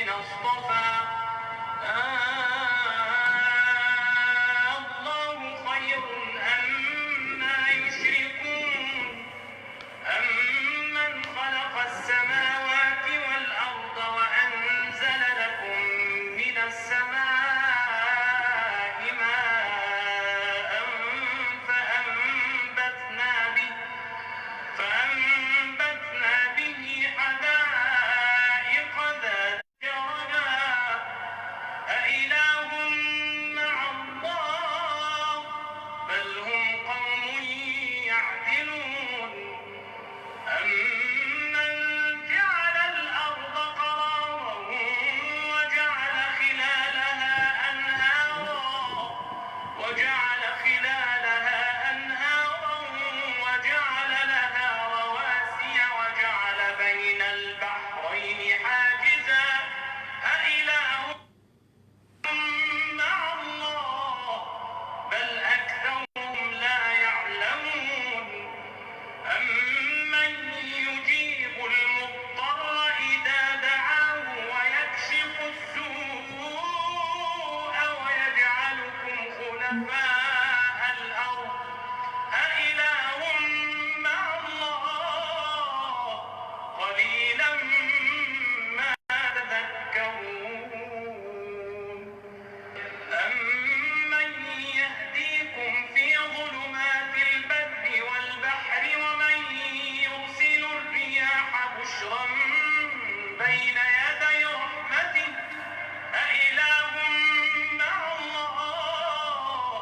الذين اصطفى الله خير أما يشركون أمن خلق السماوات والأرض وأنزل لكم من السماء ماء فأنبتنا به حدائق ذات شربا أإله مع الله بل هم قوم يعدلون أمن جعل الأرض قرارا وجعل خلالها أنهارا وجعل لها رواسي وجعل بين البحرين حاجزا أإله مع الله بل أكثرهم لا يعلمون أمن يجيب المضطر إذا دعاه ويكشف السوء ويجعلكم خلفاء الأرض أإله مع الله قليلا ما تذكرون أمن يهديكم في ظلمات البر والبحر ومن يرسل الرياح بشرا بين يدي رحمته أإله مع الله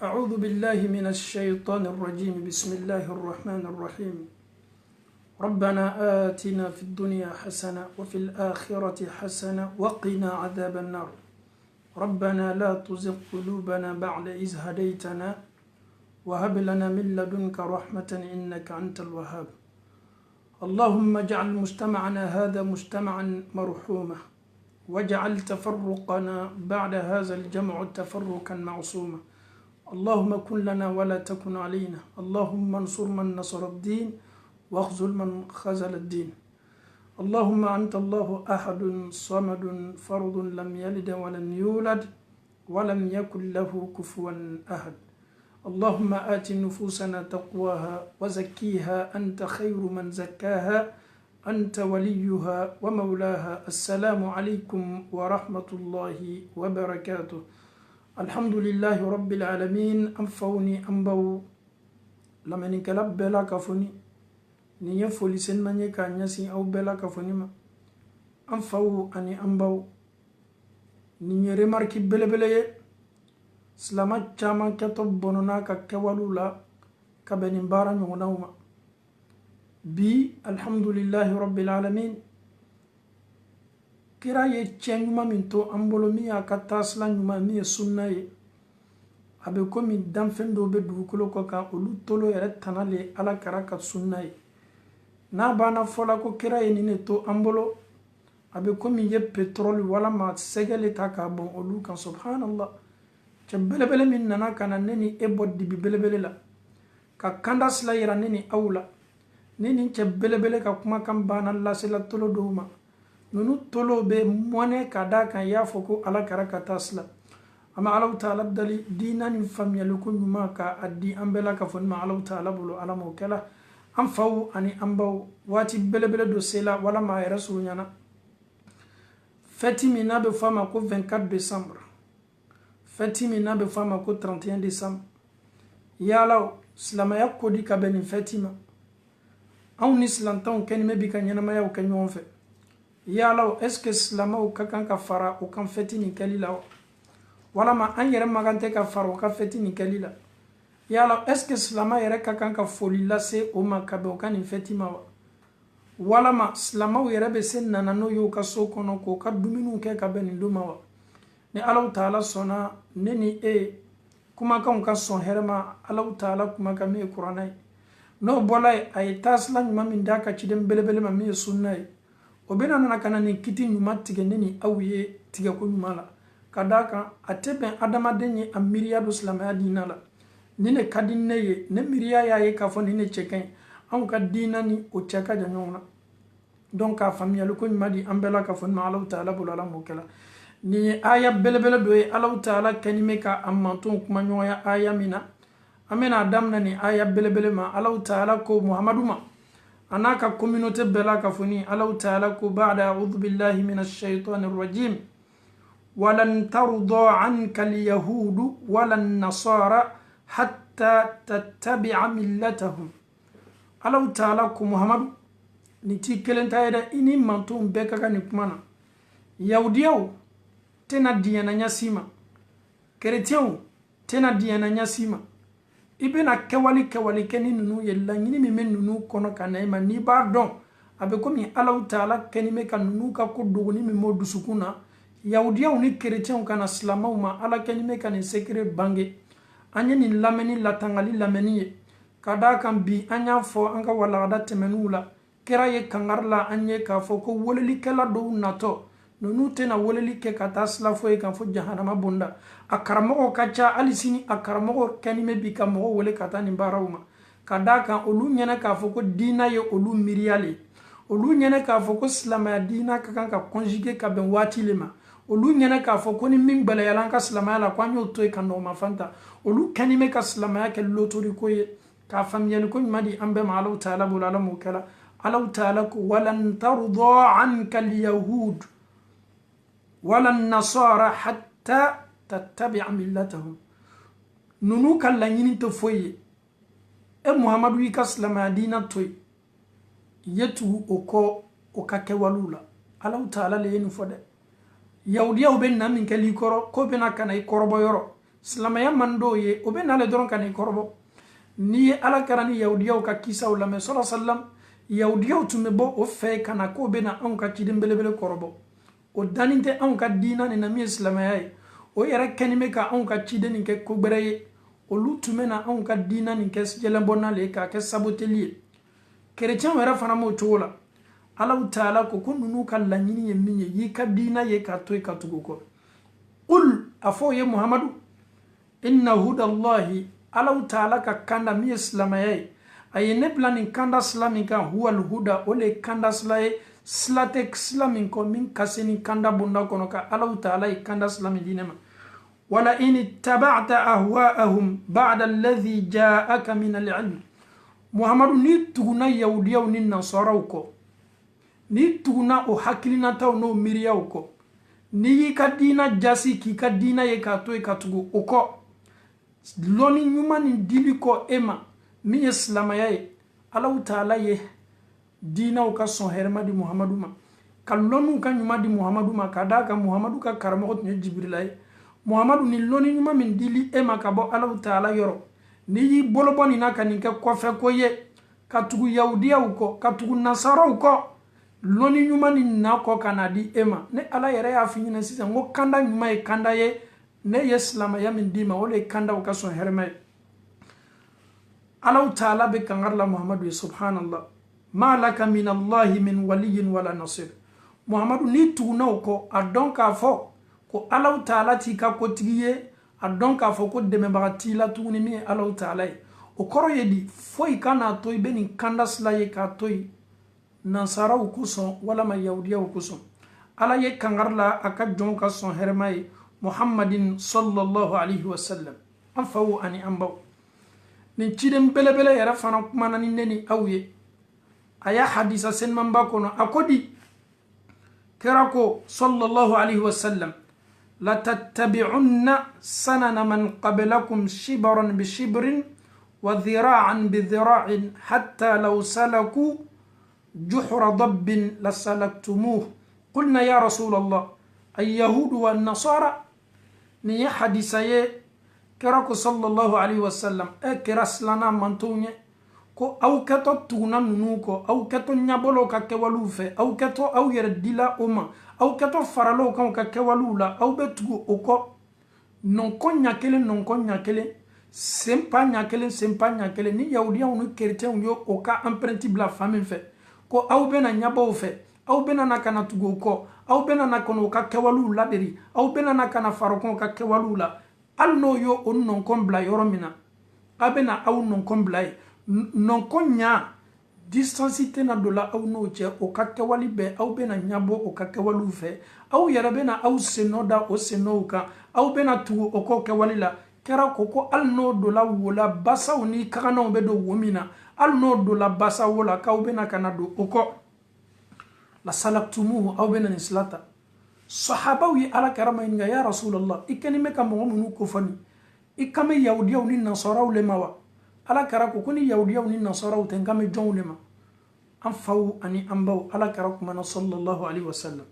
أعوذ بالله من الشيطان الرجيم بسم الله الرحمن الرحيم ربنا آتنا في الدنيا حسنة وفي الآخرة حسنة وقنا عذاب النار ربنا لا تزغ قلوبنا بعد إذ هديتنا وهب لنا من لدنك رحمة إنك أنت الوهاب اللهم اجعل مجتمعنا هذا مجتمعا مرحوما واجعل تفرقنا بعد هذا الجمع تفرقا معصوما اللهم كن لنا ولا تكن علينا اللهم انصر من نصر الدين واخذل من خذل الدين اللهم أنت الله أحد صمد فرد لم يلد ولم يولد ولم يكن له كفوا أحد اللهم آت نفوسنا تقواها وزكيها أنت خير من زكاها أنت وليها ومولاها السلام عليكم ورحمة الله وبركاته الحمد لله رب العالمين أنفوني أنبو لمن كلب بلا كفني نيفو لسن من يكا نيسي أو بلا كفني ما أنفو أني أنبو نيري ماركي بلا بلا سلامات جاما كتب بنونا كوالولا كبنين بارا نوناوما بي الحمد لله رب العالمين kira ye tiɲɛ ɲuman min to an bolo min y'a ka taasila ɲuman min ye sunna ye a bɛ komi danfɛn dɔw bɛ dugukolo kɔ kan olu tolo yɛrɛ tana le ala kɛra ka sunna ye n'a banna fɔla ko kira ye nin de to an bolo a bɛ komi ye petroli walama sɛgɛle ta k'a bɔn olu kan subhanallah cɛ belebele min nana ka na ne ni e bɔ dibi belebele la ka kanda sila yira ne ni aw la ne ni cɛ belebele ka kumakan banna lasela tolo dɔw ma nunu tolo be mɔnɛ ka da kan y'a fɔ ko ala kɛra ka taa sila ama alaw taala dali diina ni faamuyali ko ɲuman ka a di an bɛɛ la ka fɔ ni ma alaw taala bolo ala m'o kɛla an faw ani an baw waati belebele do sela walama a yɛrɛ suruɲana fɛti min n'a bɛ fɔ a ma ko 24 décembre fɛti min n'a bɛ fɔ a ma ko 31 décembre yalaw silamaya kodi ka bɛn nin fɛti ma anw ni silantanw kɛnimɛ bi ka ɲɛnamayaw kɛ ɲɔgɔn fɛ yalaw est-ce que silamaw ka kan ka fara o kan fɛti nin kɛli la walama an yɛrɛ magan tɛ ka fara o ka fɛti nin kɛli la yalaw est-ce que silama yɛrɛ ka kan ka foli lase o ma ka bɛn o ka nin fɛti ma wa walama silamaw yɛrɛ bɛ se nana n'o ye o ka so kɔnɔ k'o ka dumuniw kɛ ka bɛn nin don ma wa ni alaw taala sɔnna ne ni e kumakanw ka sɔn hɛrɛ ma alaw taala kumakan min ye kuranɛ ye n'o bɔla ye a ye taasila ɲuman min d'a ka ciden belebele ma min ye sunna ye o bena nana kana nin kiti ɲuman tigɛ ne ni aw ye tigɛko ɲuman la ka da kan a tɛ bɛn adamaden ye a miiriya do silamɛya diina la ni ne ka di ne ye ne miiriya y'a ye k'a fɔ ni ne cɛ ka ɲi anw ka diina ni o cɛ ka jan ɲɔgɔn na donc k'a faamuyali ko ɲuman di an bɛɛ la k'a fɔ ni ma alaw taala bolo ala m'o kɛla nin ye aya belebele dɔ ye alaw taala kɛni bɛ ka a mantonw kuma ɲɔgɔnya aya min na an bɛna a daminɛ nin aya belebele ma alaw taala ko muhamadu ma أنا ككوميونيتي بلا كفني الله تعالى بعد أعوذ بالله من الشيطان الرجيم ولن ترضى عنك اليهود ولا النصارى حتى تتبع ملتهم الله تعالى محمد نتي كلن تايدا إني منتون بك كنكمانا يهوديو تنا ديانا نياسيما كريتيو تنا ديانا نياسيما ibena kewali keni nunu yella nyini mi men nunu kono kana ima ni bardon abe komi alaw taala keni me kan nunu ka ko dogoni mi mo dusukuna yahudiya ni chrétien kana islamaw ma ala keni me kan secret bange anya ni lameni latangali lameni ye kada kan bi anya fo anga wala da temenula kera ye kangarla anye ka fo ko woleli kala do nato nunu tena woleli ke kata sla fo e kan fo jahannama bonda akaramo kacha alisini akaramo kanime bi ka mo wole kata ni barawma kada kan olu nyana ka fo ko dina ye olu miriale olu nyana ka fo ko islama dina ka kan ka conjuguer ka ben wati lema olu nyana ka fo ko ni min bala yalan ka islama la kwa nyo to e kan no mafanta olu kanime ka islama ke lotori ko ye ka famiyal ko madi ambe ma Allah taala bulala mo kala Allah taala ko walan tarda anka al yahud wala nasara hatta tattabi'a millatahum nunu kala nyini to foye e muhammadu yi kaslama dina toy yetu oko okake walula Allah taala le yenu fode yawdiya be namin kali koro ko be na kana koro boyoro silamaya mando ye o be nale doron kan korbo ni ala karani yahudiyaw ka kisaw lamɛ sallallahu alaihi wasallam yahudiyaw tun bɛ bɔ o fɛ kana ko bena anw ka ciden belebele kɔrɔbɔ o danin tɛ anw ka diina ni na min ye silamaya ye o yɛrɛ kɛni bɛ ka anw ka ciden nin kɛ ko gbɛrɛ ye olu tun bɛna anw ka diina nin kɛ yɛlɛbɔnna le k'a kɛ saboteli ye kerecɛnw yɛrɛ fana m'o cogo la alaw taala ko nunu ka laɲini ye min ye y'i ka diina ye k'a to yen ka tugu kɔ qul a fɔ o ye muhamadu inna hudallahi alaw taala ka kanda min ye silamaya ye a ye ne bila nin kanda sila min kan huwal huda o le ye kanda sila ye sila tɛ sila min kɔ min ka se nin kanda bonda kɔnɔ ka alaw taala ye kanda sila min di ne ma wala in ittaba'ta ahwa'ahum ba'da alladhi ja'aka min al-'ilm muhamadu ni tuguna yahudiyaw ni nasaraw kɔ ni tuguna o hakilinataw n'o miiriyaw kɔ ni y'i ka diina jasi k'i ka diina ye k'a to yen ka tugu o kɔ lɔnni ɲuman nin dili kɔ e ma min ye silamaya ye alaw taala ye diinaw ka sɔn hɛrɛma di muhamadu ma ka lɔnniw ka ɲuman di muhamadu ma ka d'a kan muhamadu ka karamɔgɔ tun ye jibirila ye muhamadu ni lɔnni ɲuman min dili e ma ka bɔ alaw taala yɔrɔ ni y'i bolo bɔ nin na ka nin kɛ kɔfɛ ko ye ka tugu yahudiyaw kɔ ka tugu nasaraw kɔ lɔnni ɲuman nin na kɔ ka na di e ma ne ala yɛrɛ y'a f'i ɲɛna sisan ko kanda ɲuman ye kanda ye ne ye silamaya min d'i ma o le ye kandaw ka sɔn hɛrɛma ye alaw taala be kangari la muhamadu ye subhanallah ma laka min allahi min waliyin wala nasir muhamadu ni tugunaw kɔ a dɔn k'a fɔ ko alaw taala t'i ka kotigi ye a dɔn k'a fɔ ko dɛmɛbaga t'i la tuguni min ye alaw taala ye o kɔrɔ ye di foyi ka n'a to i be nin kanda sila ye k'a to yen nasaraw kosɔn walama yahudiyaw kosɔn ala ye kangari la a ka jɔnw ka sɔn hɛrɛma ye muhammadin sallallahu alaihi wasallam an faw ani an baw nin ciden belebele yɛrɛ fana kumana ni ne ni aw ye a y'a hadisa senmanba kɔnɔ a ko di kira ko sallallahu alaihi wasallam latattabi'unna sanana man qablakum shibran bi shibrin wa dhira'an bi dhira'in hatta law salaku juhra dabbin lasalaktumuh qulna ya rasulallah اليهود والنصارى ني حديثا كراكو صلى الله عليه وسلم كراس لنا منتوني كو او كتو تونا نونوكو او كتو نيابولو كاكيوالو في او كتو او يرديلا اوما او كتو فرالو كاكيوالو لا او بتغو اوكو نونكو نياكيلي سمبا نياكيلي ني يهوديا ونو كريتيان يو اوكا امبرنتي بلا فامين في كو او بنا نيابو في au bena na kana tugo ko au bena na kono ka kewalu la deri au bena na kana farokon ka kewalu la al no yo on non kombla yoromina abena au non kombla non konya distance na dola au no je o ka kewali be au bena nyabo o ka kewalu fe au yara bena au senoda o senoka au bena tugo o ko kewali la kera koko al no dola wola basa oni kana be do womina al no dola basa wola ka au bena kana do o ko la salaktumuhu aw bena nislata sahabawi ala karama inga ya rasulullah ikani meka mu'minu kufani ikame yahudiya ni nasara ulema ala karako kuni yahudiya ni nasara utengame jonulema anfau ani ambau ala karako mana sallallahu alaihi wasallam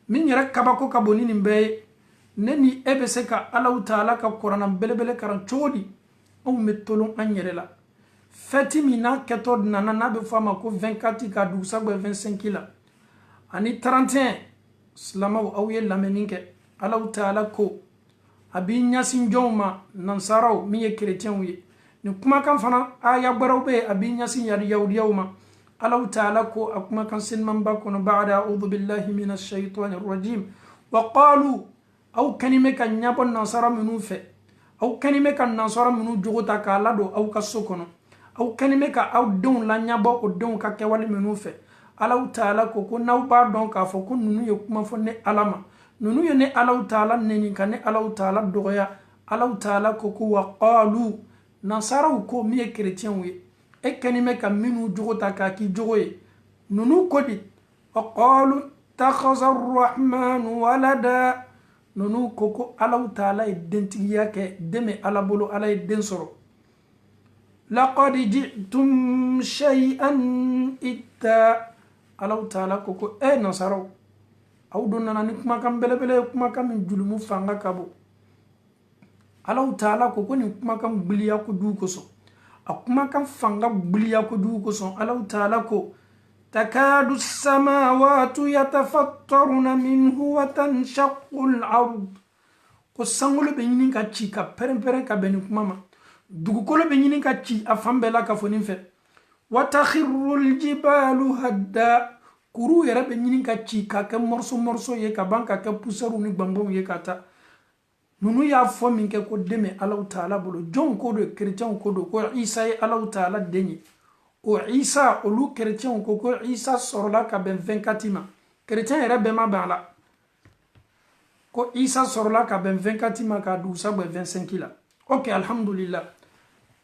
min yara kabako kaboni nimbe neni ebese ka ala taala ka qur'an belebele karan chodi o metolon anyerela fatimina ketod nana be fama ko 24 ka du sagbe 25 kila ani 31 slamaw aw ye lameninke alaw taala ko abi nyasin joma nansaraw mi ye chrétien wi ni kuma kan fana aya baraw be abi nyasin yar yahudiyaw ma alaw taala ko akuma kan sin man ba kono ba'da a'udhu billahi minash shaitanir rajim wa qalu aw kanime kan nyabon nansara minu fe aw kanime kan nansara minu jogota ka lado aw ka sokono aw kanime ka aw don la nyabo o don ka kewali minu fe alaw taala ko naw ba don ka fo ko nunu ye kuma fo ne alama nunu ye ne alaw taala neni kan ne alaw taala dogoya alaw taala ko wa qalu nasara ko mi ye chrétien wi e kanime ka minu jogota ka ki jogoye nunu ko di qalu takhaza arrahman walada nunu ko alaw taala e dentiya ke deme ala bolo ala e den soro laqad ji'tum shay'an itta alaw taala ko nasaro aw don nana ni kuma kan belebele kuma kan min julumu fanga kabo Allah ta'ala ko ni kuma kan gbiliya ko du ko so akuma kan fanga gbiliya ko du ko so Allah ta'ala ko takadu as-samawati yatafattaruna minhu wa tanshaqqu al-ard ko sangolo be nyinin ka ci ka peren ka beni kuma ma dugukolo be nyinin ka ci afambela ka fonin fe wa takhirru al-jibalu hadda kuru yere be nyinin ka ci ka ke morso ye ka banka ke pusaru ni gbambon ye ka ta nunu ya fo min ke ko deme Allah ta'ala bolo jon ko do chrétien ko do ko Isa ye Allah ta'ala denye o Isa olu chrétien ko Isa sorla ka ben 24 ma chrétien yere be ma bala ko Isa sorla ka ben 24 ma ka du sa be 25 la OK alhamdulillah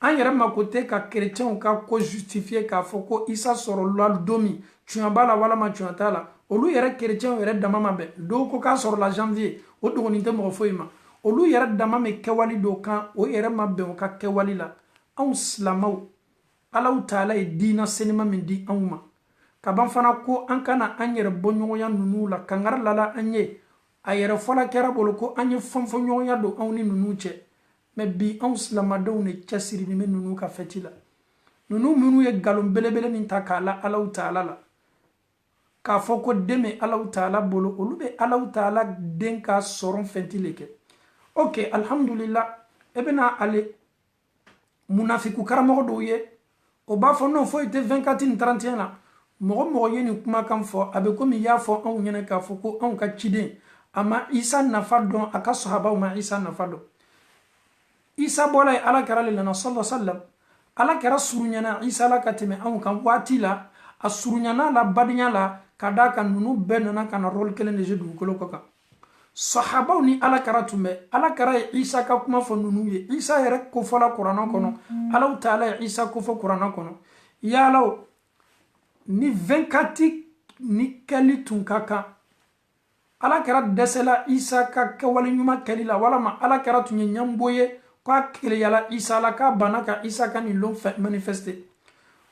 an yere ma côté ka chrétien ka ko justifier ka fo ko Isa sorla domi tuambala wala ma tuantala olu yere chrétien yere dama ma be do ko ka sorla janvier o do ni te mo foima olu yere dama me kewali do kan o yere ma be o ka kewali la an slamaw Allah ta'ala e dina senima min di anuma kaban fana ko an kana an yere bonyoya nunu la kangar lala anye ayere fola kera bolo ko anye fonfo nyoya do an ni nunu che me bi an slamadow ne chasiri ni nunu ka fetila nunu ye galon belebele min ta kala Allah ta'ala la ka foko deme Allah ta'ala bolo olu be Allah ta'ala den ka soron fentileke OK alhamdulillah ebena ale munafiku karamo do ye o ba fo non fo ite 24 ni 31 la mogo ye ni kuma kan fo abe komi ya fo an nyene ka fo ko an ka ciden ama Isa nafa don aka sahaba ma Isa nafa don Isa bola ala karale lana sallallahu alaihi wasallam ala kara surunyana Isa la kateme an kan wati la asurunyana la badinya la kada kan nunu benana kan rol kelen de jedu ko ko ka sahaba ni ala kara tumbe ala kara Isa ka kuma fo nunu ye Isa yere ko fola qur'an kono Allah ta'ala Isa ko fo qur'an kono ya law ni 24 ni kali tun kaka ala kara desela Isa ka wali nyuma kali la wala ma ala kara tun nyamboye kwa kele yala Isa la ka banaka Isa kan lo manifester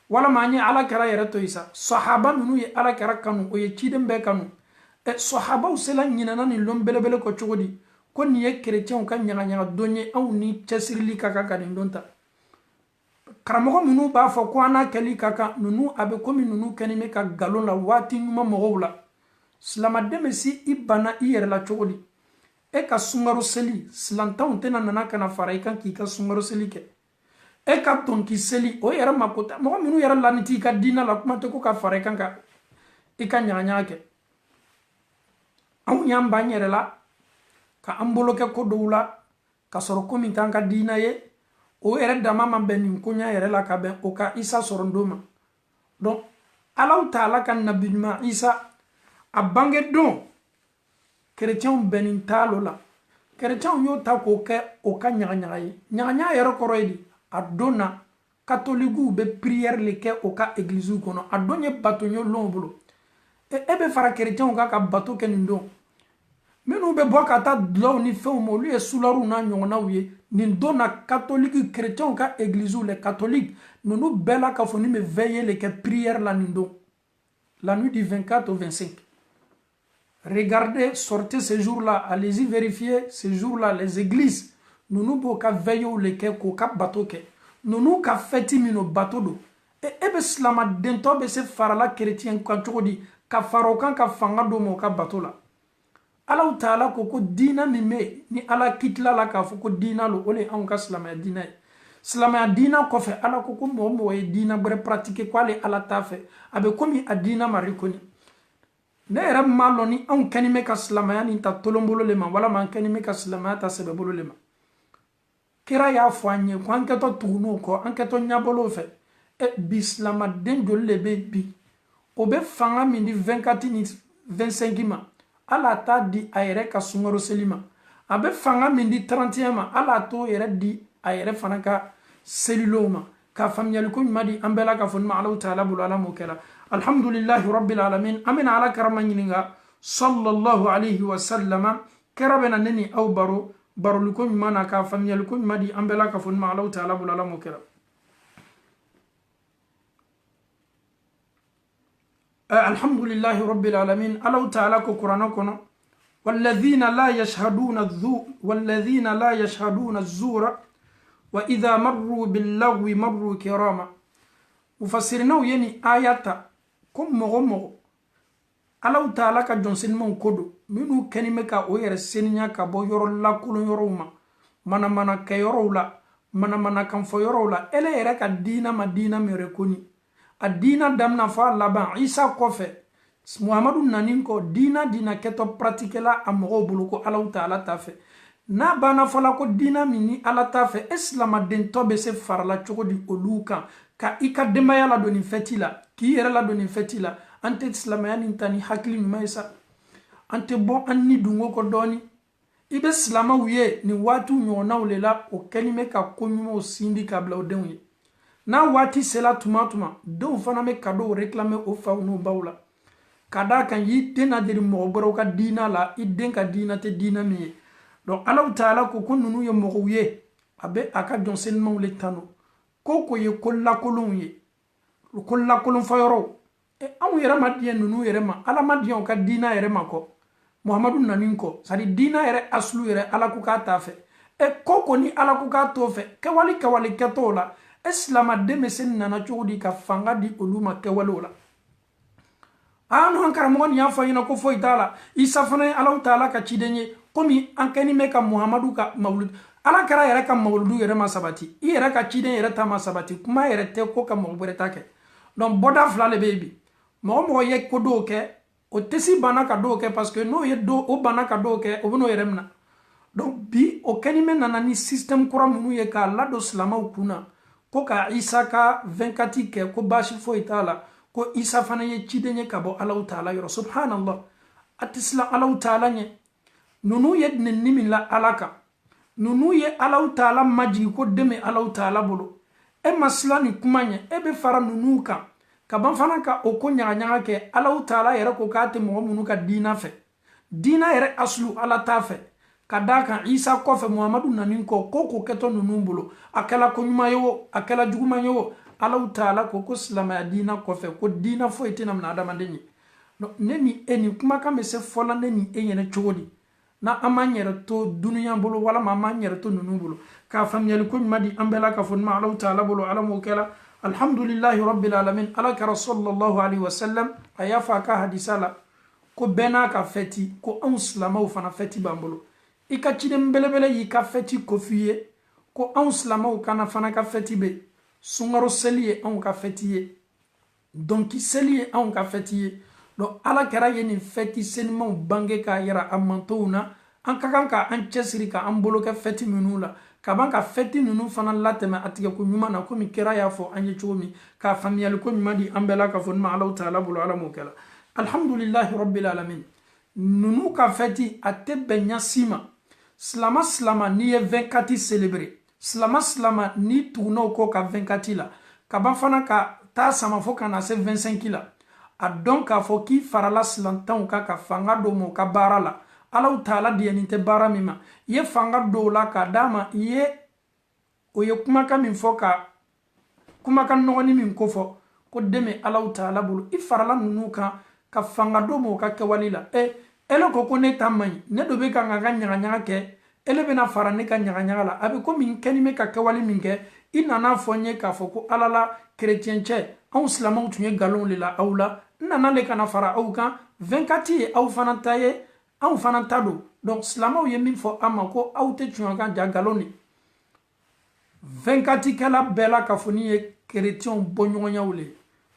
wala ma ni ala kara yere to Isa sahaba nunu ye ala kara kanu o ye ciden be kanu e sahaba usela nyinana ni lombelebele ko chogodi ko ni ye chrétien kan nyanga donye aw ni chesirili kaka kan donta karamogo nunu ba fo ko ana kali kaka nunu abe komi nunu kanime ka galon la wati nyuma mogowla slama demesi ibana iyere la chogodi e ka sungaro seli slanta untena nana kana farai kan ki ka sungaro seli ke e ka ton ki seli o yere makota mo minu yere laniti ka dina la kuma te ko ka farai kan ka nyanya ke aw nyam banyere la ka amboloke ko dowla ka soro komi tan ka dina ye o yere dama man ben kunya yere la ka ben o ka Isa sorondoma donc Allah ta'ala kan nabiyuma Isa abange don chrétien benin talo la chrétien yo ta ko ke o ka nyanya yere koroydi adona catholique be prière le ke o ka église kono adonye batonyo lombolo ebe fara chrétien ka bato ke ndo menu be boka ta dlo ni fe mo lui e sularu na nyona wiye ni dona catholique chrétien ka église les catholiques nous bela ka foni me veiller les que prière la nindo la nuit du 24 au 25 regardez sortez ce jour-là allez-y vérifier ce jour-là les églises nous boka veiller les que ko ka bato ke nous ka feti mino bato do ebe slama dento be se farala chrétien ka chodi ka farokan ka fanga do mo ka bato la Allah ta'ala ko dina mime ni ala kitla la ka fo ko dina lo ole an ka slama dina ko fe ala ko mo e dina bre pratiquer ko ale ala ta fe abe komi adina marikoni ne ram malo ni an kanime ka slama ni ta tolombolo le ma wala man kanime ka slama ta sebe bolo le ma kira ya fo anye ko an ka to tuno ko an ka to nyabolo fe e bislama den do le be bi obe fanga mi ni 24 ni 25 ma ala ta di ayere ka sungaro selima abe fanga mindi 31 ma ala to yere di ayere fana ka seliloma ka famiyal ko madi ambela ka fon ma Allah ta'ala bul alamu kala alhamdulillah rabbil alamin amina ala karamanyininga sallallahu alayhi wa sallama karabena neni aw baro luko mana ka famiyal ko madi ambela ka fon ma Allah ta'ala bul alamu kala alhamdulillah rabbil alamin Allah ta'ala ko qur'ano kono والذين لا يشهدون الزور وإذا مروا باللغو مروا كراما. مفسرنا يعني آيات كم مغمغ ألو تعالى كجنسين من كدو منو كلمة وير سنيا كبو يرو لا كل يروما منا كيرولا منا كنفو يرولا إلا يرك الدين ما دين ميركوني الدين دمنا فاللبان عيسى كوفي Muhammadu naninko dina keto pratikela amogo buluko Allahu Ta'ala tafe na bana fola ko dina mini ala tafe islama den tobe se farla chogodi oluka ka ika demaya la doni fetila ki yere la doni fetila ante islama yani tani hakli maisa ante bon anni dungo ko doni ibe islama wiye ni watu nyona ulela o kelime ka konyumo sindi kabla odenwe na wati sela tumatuma do fana me kado réclamer o fa no bawla kada kan yi dena diri mogboro ka dina la idden ka dina te dina mi donc Allah Ta'ala ko nunu ye moguye abe aka jonsennement le tano ko ye kolla kolon fayoro e an yere madiyen nunu yere ma ala madiyen ka dina yere ma ko Muhammadu nanin ko sari dina yere aslu yere ala ku ka tafe e ko ni ala ku ka tofe ke wali ketola islama demesen nana chudi ka fanga di uluma ke walola anu hankara mgon ya fayina ko foy tala isa fana Allah Ta'ala ka cidenye komi ankeni meka Muhammadu ka maulud ala kara yere ka mauludu yere ma sabati yere ka ciden yere ta ma sabati kuma yere te ko ka maulbure take donc boda flale baby mo ye ko do ke o tesi bana ka do ke parce que no ye do o bana ka do ke o bono yere mna donc bi o kenime nanani système kura munu ye ka la do slama kuna ko ka isa ka 24 ke ko bashi foy tala ko isa fana ye cidenye kabo Allah Ta'ala yoro subhanallah atisla Allah Ta'ala nye nunu ye nimin la alaka nunu ye Allah Ta'ala maji ko deme Allah Ta'ala bolo e masla ni kumanye e be fara nunu ka kaban fana ka o ko nyaga ke Allah Ta'ala yere ko kate mo munu ka dina fe dina yere aslu ala tafe kadaka isa ko fe Muhammadu nanin ko keto nunu bolo akala ko nyuma yo akala juguma yo Allah Ta'ala ko silama dina ko fe ko dina fo itina na adama deni no neni eni kuma ka me se fola neni enyene chodi na amanyere to dunya bolo wala mamanyere to nunu bolo ka famyel ko madi ambela ka fon ma Allah Ta'ala bolo ala mo kala alhamdulillah rabbil alamin ala ka sallallahu alaihi wasallam ayafa ka hadisala ko bena ka feti ko an silama o fana feti bambolo ika chidem belebele yi ka feti ko fiye ko an silama o kana fana ka feti be sungaro seliye an ka fetiye donc seliye an ka fetiye donc ala kera ye ni feti senima bange ka yara amantona an ka kan ka an cesiri ka an bolo ka feti minnu la ka ban ka feti nunu fana latɛmɛ a tigɛ ko ɲuman na komi kera y'a fɔ an ye cogo min ka faamuyali ko ɲuman di an bɛɛ la ka fɔ nima Allahu Ta'ala bolo ala m'o kɛla alhamdulillahi rabbil alamin nunu ka feti a tɛ bɛn ɲa si ma silama n'i ye 24 célébrer silama ni tugunaw ko ka 24 la ka ban fana ka taa sama fo ka na se 25 la a dɔn k'a fɔ k'i farala silantanw ka fanga do mo ka baara la Allahu Ta'ala diyanin tɛ baara min ma i ye fanga do la k'a d'a ma o ye kumakan min fɔ ka kumakan nɔgɔni min ko fɔ ko dɛmɛ Allahu Ta'ala bolo i farala nunu kan ka fanga do mo ka kɛwali la ele ko ne ta man ne do be ka ka ɲagaɲaga kɛ ele bena fara ne ka ɲagaɲaga la a bɛ ko min kɛni me ka kɛwali min kɛ i nana fɔ n ye k'a fɔ ko ala la chrétien cɛ anw silamaw tun ye galon le la aw la n nana le kana fara aw kan 24 ye aw fana ta ye anw fana ta do donc silamaw ye min fɔ an ma ko aw tɛ tuɲa kan ja galon de 24 kɛla bɛɛ la ka fɔ ni ye chrétien bɔ ɲɔgɔnyaw le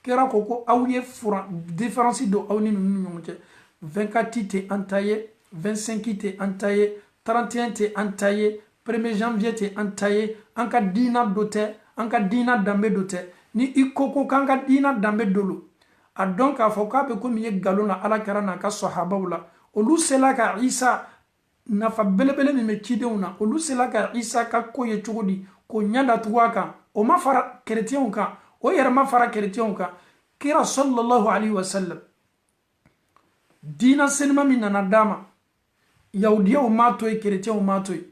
kɛra ko aw ye différence do aw ni ninnu ɲɔgɔn cɛ 24 te an ta ye 25 te an ta ye 31 te an ta ye 1er janvier te an ta ye an ka diina do tɛ an ka diina danbe do tɛ ni i ko k'an ka diina danbe dolo a dɔn k'a fɔ k'a bɛ komi ye galon na ala kɛra n'a ka sahabaw la olu sela ka isa nafa belebele min bɛ cidenw na olu sela ka isa ka ko ye cogo di k'o ɲɛ datugu a kan o ma fara chrétienw kan o yɛrɛ ma fara chrétienw kan kira sallallahu alaihi wasallam diina senima min nana d'a ma yahudiyaw m'a to ye chrétienw m'a to ye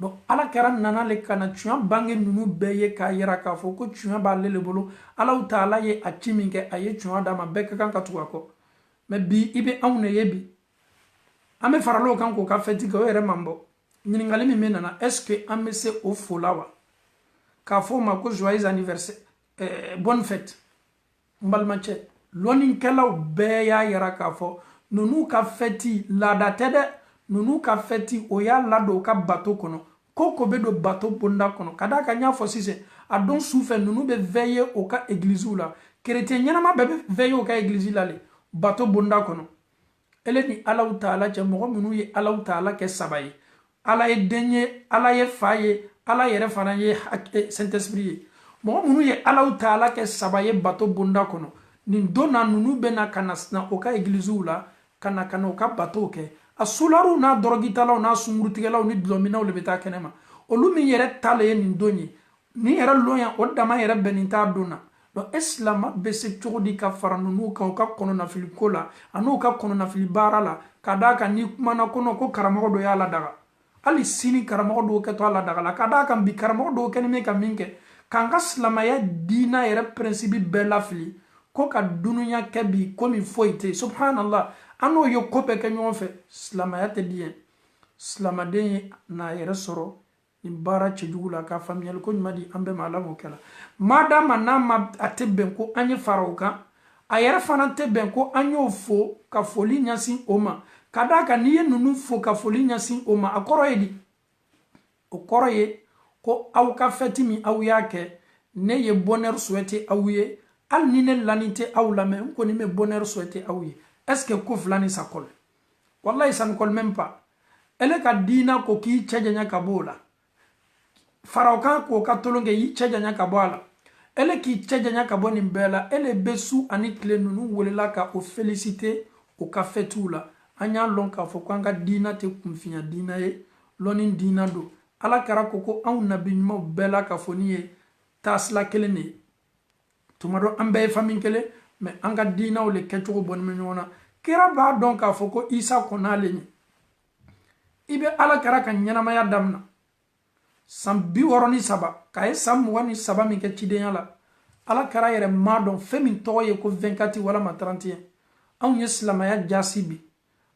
donc ala kɛra nana le kana tuɲa bange nunu bɛɛ ye k'a yira k'a fɔ ko tuɲa b'ale le bolo Allahu Ta'ala ye a ci min kɛ a ye tuɲa d'a ma bɛɛ ka kan ka tugu a kɔ mais bi i bɛ anw de ye bi ame faralo kan ko ka feti ko yere mambo ɲininkali min bɛ nana est ce que an bɛ se o fo la wa k'a fɔ o ma ko joyeux anniversaire bonne fête n balimacɛ lɔnnikɛlaw bɛɛ y'a yira k'a fɔ ninnu ka fɛti laada tɛ dɛ ninnu ka fɛti o y'a ladon u ka bato kɔnɔ ko bɛ don bato bonda kɔnɔ ka d'a kan n y'a fɔ sisan a don su fɛ ninnu bɛ veiller o ka église la chrétien ɲɛnama bɛɛ bɛ veiller o ka église la le bato bonda kɔnɔ ele ni Alahu Taala cɛ mɔgɔ minnu ye Alahu Taala kɛ saba ye Ala ye den ye Ala ye fa ye Ala yɛrɛ fana ye Saint-Esprit ye mɔgɔ minnu ye Alahu Taala kɛ saba ye bato bonda kɔnɔ nin don na ninnu bɛna ka na o ka église la ka na o ka bato kɛ a sularu n'a dɔrɔgitalaw n'a sunkurutigɛlaw ni dulɔminaw le bɛ taa kɛnɛ ma olu min yɛrɛ ta le ye nin don ye ni yɛrɛ lɔn ya o dama yɛrɛ bɛnnen t'a don na donc esilama bɛ se cogo di ka fara ninnu kan u ka kɔnɔnafili ko la an'u ka kɔnɔnafili baara la ka d'a kan ni kumana kɔnɔ ko karamɔgɔ dɔ y'a ladaga hali sini karamɔgɔ dɔw kɛtɔ a ladaga la ka d'a kan bi karamɔgɔ dɔw kɛlen bɛ ka min kɛ k'an ka silamɛya diina yɛrɛ principe bɛɛ lafili ko ka dunuya kɛ bi komi foyi tɛ subhanallah an n'o ye ko bɛɛ kɛ ɲɔgɔn fɛ silamɛya tɛ di yɛn silamaden ye n'a yɛrɛ sɔrɔ nin baara cɛjugu la ka faamuyali ko ɲuman di an bɛɛ ma Ala m'o kɛ la madama n'a ma a tɛ bɛn ko an ye fara o kan a yɛrɛ fana tɛ bɛn ko an y'o fo ka foli ɲɛsin o ma ka d'a kan n'i ye ninnu fo ka foli ɲɛsin o ma a kɔrɔ ye di o kɔrɔ ye ko aw ka fɛti min aw y'a kɛ ne ye bonheur souhaiter aw ye hali ni ne lani tɛ aw la mais n kɔni bɛ bonheur souhaiter aw ye est ce que ko fila ni sa colle wallahi ça ne colle même pas ele ka diina ko k'i cɛ janya ka bɔ o la faraw kan k'o ka tolon kɛ y'i cɛ janya ka bɔ a la ele k'i cɛ janya ka bɔ nin bɛɛ la ele bɛ su ani tile ninnu welela ka o féliciter o ka fɛtiw la an y'a lɔn k'a fɔ ko an ka diina tɛ kunfinya diina ye lɔnni diina don ala kɛra ko anw nabi ɲumanw bɛɛ la ka fɔ ni ye taasila kelen de ye tuma dɔ an bɛɛ ye famille kelen mais an ka diinaw le kɛcogo bɔnnen bɛ ɲɔgɔn na kira b'a dɔn k'a fɔ ko isa kɔn'ale ɲɛ i bɛ ala kɛra ka ɲɛnamaya damina san 63 k'a ye san 23 min kɛ cidenya la ala kɛra yɛrɛ ma dɔn fɛn min tɔgɔ ye ko 24 walama 31 anw ye silamɛya jasi bi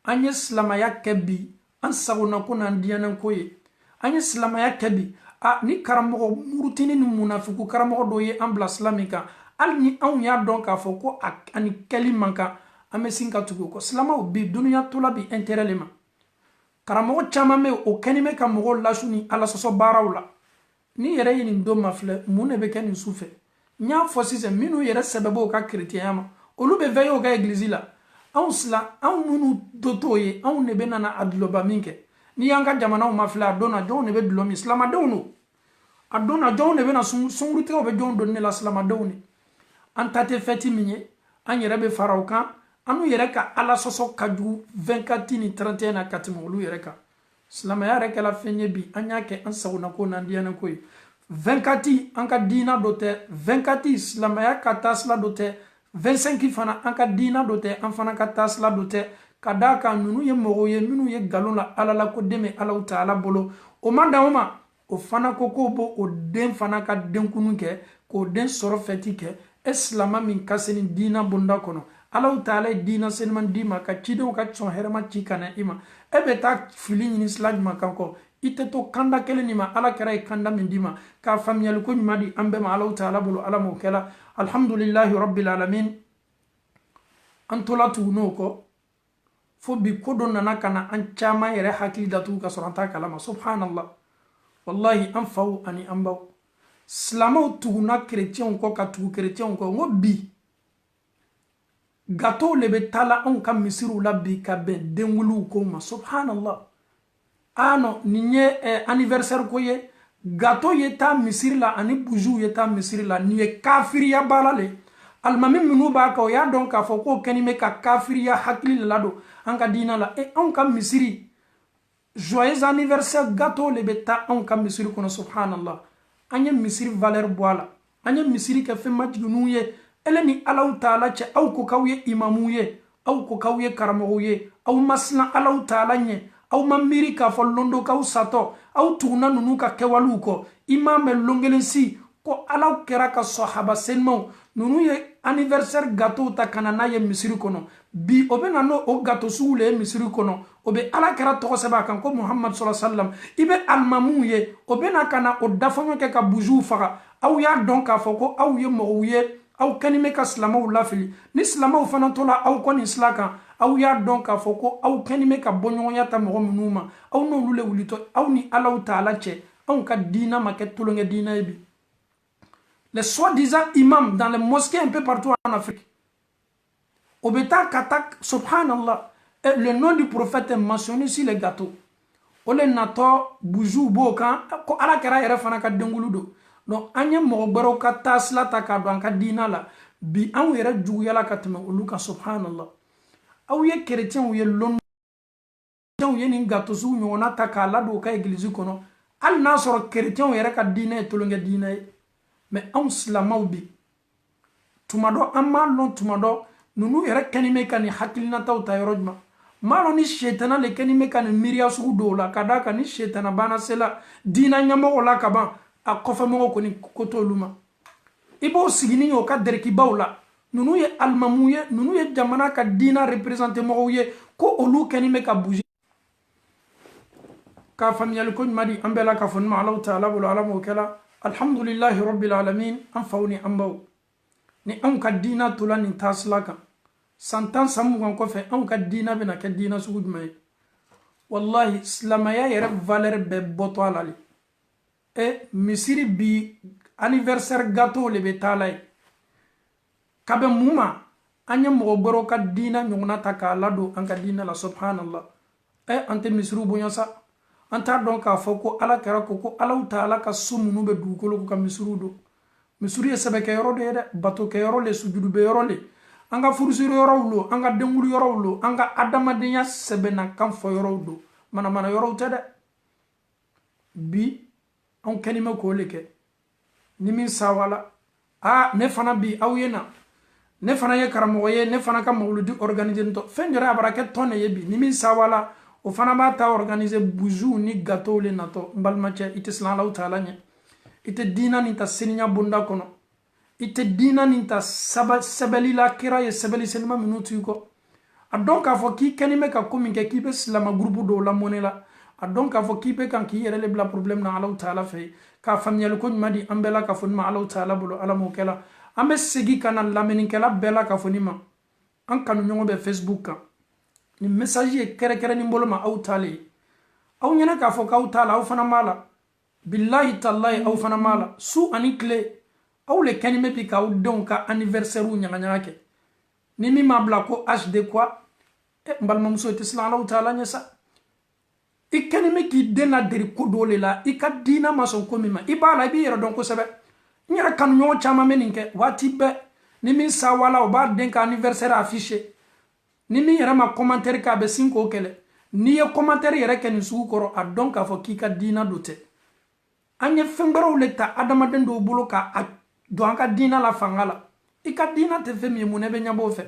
an ye silamɛya kɛ bi an sagona ko n'an diyanen ko ye an ye silamɛya kɛ bi ni karamɔgɔ murutini ni munafiku karamɔgɔ dɔw ye an bila sila min kan hali ni anw y'a dɔn k'a fɔ ko ani kɛli man kan an bɛ sin ka tugu o kɔ silamaw bi duniya tola bi intérêt le ma karamɔgɔ caman bɛ o kɛni bɛ ka mɔgɔw lasu ni ala sɔsɔ baaraw la ni yɛrɛ ye nin don ma filɛ mun de bɛ kɛ nin su fɛ n y'a fɔ sisan minnu yɛrɛ sɛbɛbɔ o ka chrétienya ma olu bɛ veiller o ka église la anw minnu do t'o ye anw de bɛ nana a dulɔba min kɛ ni y'an ka jamanaw ma filɛ a don na jɔnw de bɛ dulɔ min silamadenw don a don na jɔnw de bɛ na sunkurutigɛw bɛ jɔnw donni de la silamadenw de an ta tɛ fɛti min ye an yɛrɛ bɛ fara o kan anu yɛrɛ ka ala sɔsɔ ka jugu 24 ni 31 na ka tɛmɛ olu yɛrɛ kan silamɛya yɛrɛ kɛla fɛn ye bi an y'a kɛ an sagona ko n'an diyanen ko ye 24 an ka diina dɔ tɛ 24 silamɛya ka taasila dɔ tɛ 25 fana an ka diina dɔ tɛ an fana ka taasila dɔ tɛ ka d'a kan ninnu ye mɔgɔw ye minnu ye nkalon la ala la ko den bɛ Alahu Taala bolo o man dan o ma o fana ko k'o b'o o den fana ka denkunu kɛ k'o den sɔrɔ fɛti kɛ e silama min ka se ni diina bonda kɔnɔ Alahu Taala ye diina seniman d'i ma ka cidenw ka sɔn hɛrɛma ci ka na i ma e bɛ taa fili ɲini sila jumɛn kan kɔ i tɛ to kanda kelen nin ma ala kɛra ye kanda min d'i ma k'a faamuyali ko ɲuman di an bɛɛ ma Alahu Taala bolo ala m'o kɛla alhamdulillahi rabbil alamin an tola tugu n'o kɔ fo bi ko dɔ nana ka na an caman yɛrɛ hakili datugu ka sɔrɔ an t'a kalama subhanallah wallahi an faw ani an baw silamaw tuguna chrétienw kɔ ka tugu chrétienw kɔ n ko bi gâteau le bɛ taala anw ka misiriw la bi ka bɛn denwuluw ko ma subhanallah non nin ye anniversaire ko ye gâteau ye taa misiri la ani bougiw ye taa misiri la nin ye kafiriya baara le alimami minnu b'a kan o y'a dɔn k'a fɔ k'o kɛni bɛ ka kafiriya hakili le ladon an ka diina la anw ka misiri joyeux anniversaire gâteau le bɛ taa anw ka misiri kɔnɔ subhanallah an ye misiri valeur bɔ a la an ye misiri kɛ fɛn majigininw ye ele ni Alahu Taala cɛ aw ko k'aw ye imamuw ye aw ko k'aw ye karamɔgɔw ye aw ma siran Alahu Taala ɲɛ aw ma miiri k'a fɔ londo k'aw satɔ aw tuguna ninnu ka kɛwalew kɔ i m'a mɛn lon kelen si ko Ala kɛra ka sahaba senimaw ninnu ye anniversaire gâteau ta ka na n'a ye misiri kɔnɔ bi o bena no o gato suule misiri kono o be ala kira tɔgɔ sɛbɛ kan ko Muhammad sallallahu alaihi wasallam ibe almamu ye o bena kana o dafanyo ke ka buju faga aw y'a dɔn k'a fɔ ko aw ye mɔgɔw ye aw kanime ka silamaw lafili ni silamaw fana tola aw kɔni sila kan aw y'a dɔn k'a fɔ ko aw kanime ka bɔ ɲɔgɔnya ta mɔgɔ minnu ma aw n'olu le wulitɔ aw ni alaw taala cɛ anw ka diina ma kɛ tolonkɛ diina ye bi les soi-disant imams dans les mosquées un peu partout en Afrique Obeta katak, subhanallah, et le nom du prophète est mentionné sur les gâteaux. Ole nato boujou bo kan ko ala kera yere fana ka dengulu do. Donc anye mo baro ka tasla ta ka do an ka dina la bi an yere jugu yala ka teme olu ka subhanallah. Aw ye chrétien ou ye lon ou ye ni gâteau su nyona ta ka la do ka église kono. Al na soro chrétien yere ka dina e tolonge dina e. Mais an slamaw bi. Tumado amma lon tumado nunu yere kanime kan hakilina taw ta yorojma. Malo ni shetana le kanime kan miria sugu do la kadaka ni shetana bana sela dina nyamo la kaban a kofa mo ko ni koto luma ibo sigini yo ka derki bawla nunu ye almamuye nunu ye jamana ka dina représenter mo ye ko olu kanime ka bouger ka famiyal ko madi ambela ka fon ma Allah taala bul alamu kala alhamdulillah rabbil alamin an fawni ambaw ni an ka dina tulani taslaka santan samugan kofe an ka dina bena ka dina sugu jumay wallahi islamaya yere valeur be boto alali e misiri bi anniversaire gâteau le betalay kabe muma anya mo goro ka dina nyuna taka lado an ka dina la subhanallah e ante misru bonyosa anta donc a foko ala kara ko ala taala ka sumunu be dukolo ka misru do misru ye sebe ke yoro de bato ke yoro le sujudu be yoro le anga furusiro yoro lo anga dengulu yoro lo anga adamadenya sebena kan fo yoro do mana yoro tede bi on kanima ko leke ni min sawala ne fana bi awyena ne fana ye karamo ye ne fana ka mawludi organiser to fenjara baraka tonne ye bi ni min sawala o fana ba ta organiser boujou ni gâteau le nato mbalmache ite sallallahu taala nya ite dina ni ta seninya bunda kono ite dina ninta sabali la kira ye sabali selma minutu ko adon ka fo ki kanime ka komi ke ki be slama groupe do la monela adon ka fo ki be kan ki yere le bla problème na Allah taala fe ka famiyal ko madi ambela ka fo ma Allah taala bolo ala mo kala ambe segi kana lameni kala bela ka fo ni ma an kanu nyongo be Facebook ka ni message e kere ni mbolo ma aw taale aw nyana ka fo ka aw taala aw fana mala billahi tallahi aw fana mala su ani clé aw le kanime pi ka udon ka anniversaire u nyanga ke ni mi mabla ko HD quoi mbal mamso te sallallahu taala nyasa ikanime ki dena deri ko dole la ikadina maso ko mima ibala bi yero don ko sebe nyara kan nyo chama meninke wati be ni mi sawala o ba den ka anniversaire affiché ni mi yera ma commentaire ka be sinko kele ni ye commentaire yera ken su koro adon ka fo ki ka dina dote anye fembaro le ta adama den do bolo ka do anka dina la fangala ika dina te fe mi munebe nyabo fe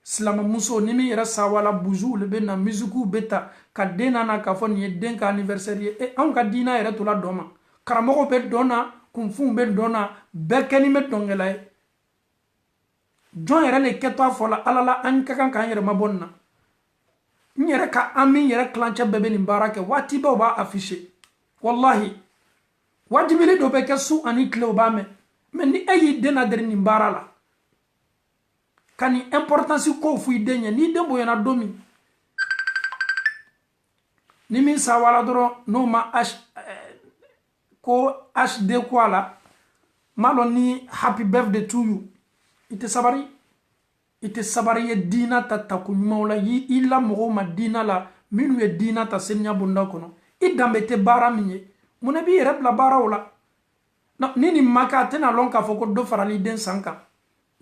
slama muso ni mi yera sawala buju le be na musiku beta ka dena na ka fon ye den ka anniversaire e anka dina yera to la doma karamo be dona kumfu be dona be keni me dongela jon yera le keto fola alala anka kan yera mabonna nyere ka ami yera clancha bebe ni barake wati ba afficher wallahi wajibili do be kesu ani kle obame men ni ayi dena der ni barala kani importance ko fu idenya ni dembo yana domi ni min sawala doro no ma ko HD ko ala malo ni happy birthday to you ite sabari ye dina ta takunyuma yi illa mo ma dina la minu ye dina ta senya bunda kono idambe te bara minye mune bi yere bla bara wala na nini maka tena lonka foko do farali den sanka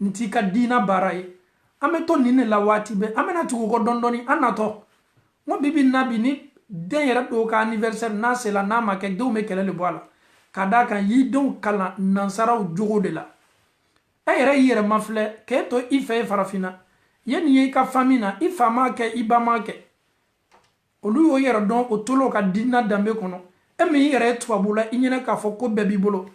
nti ka dina bara ye ameto nini la wati be amena tuko ko dondoni anato mo bibi nabi ni den yere do ka anniversaire na sela na make do me kele le boala kada kan yi don kala nansara jogo de la yere mafle ke to ife farafina yen ye ka famina ifama ke ibama ke olu yo yere don o tolo ka dina dambe kono emi yere twabula inyene ka foko bebi bolo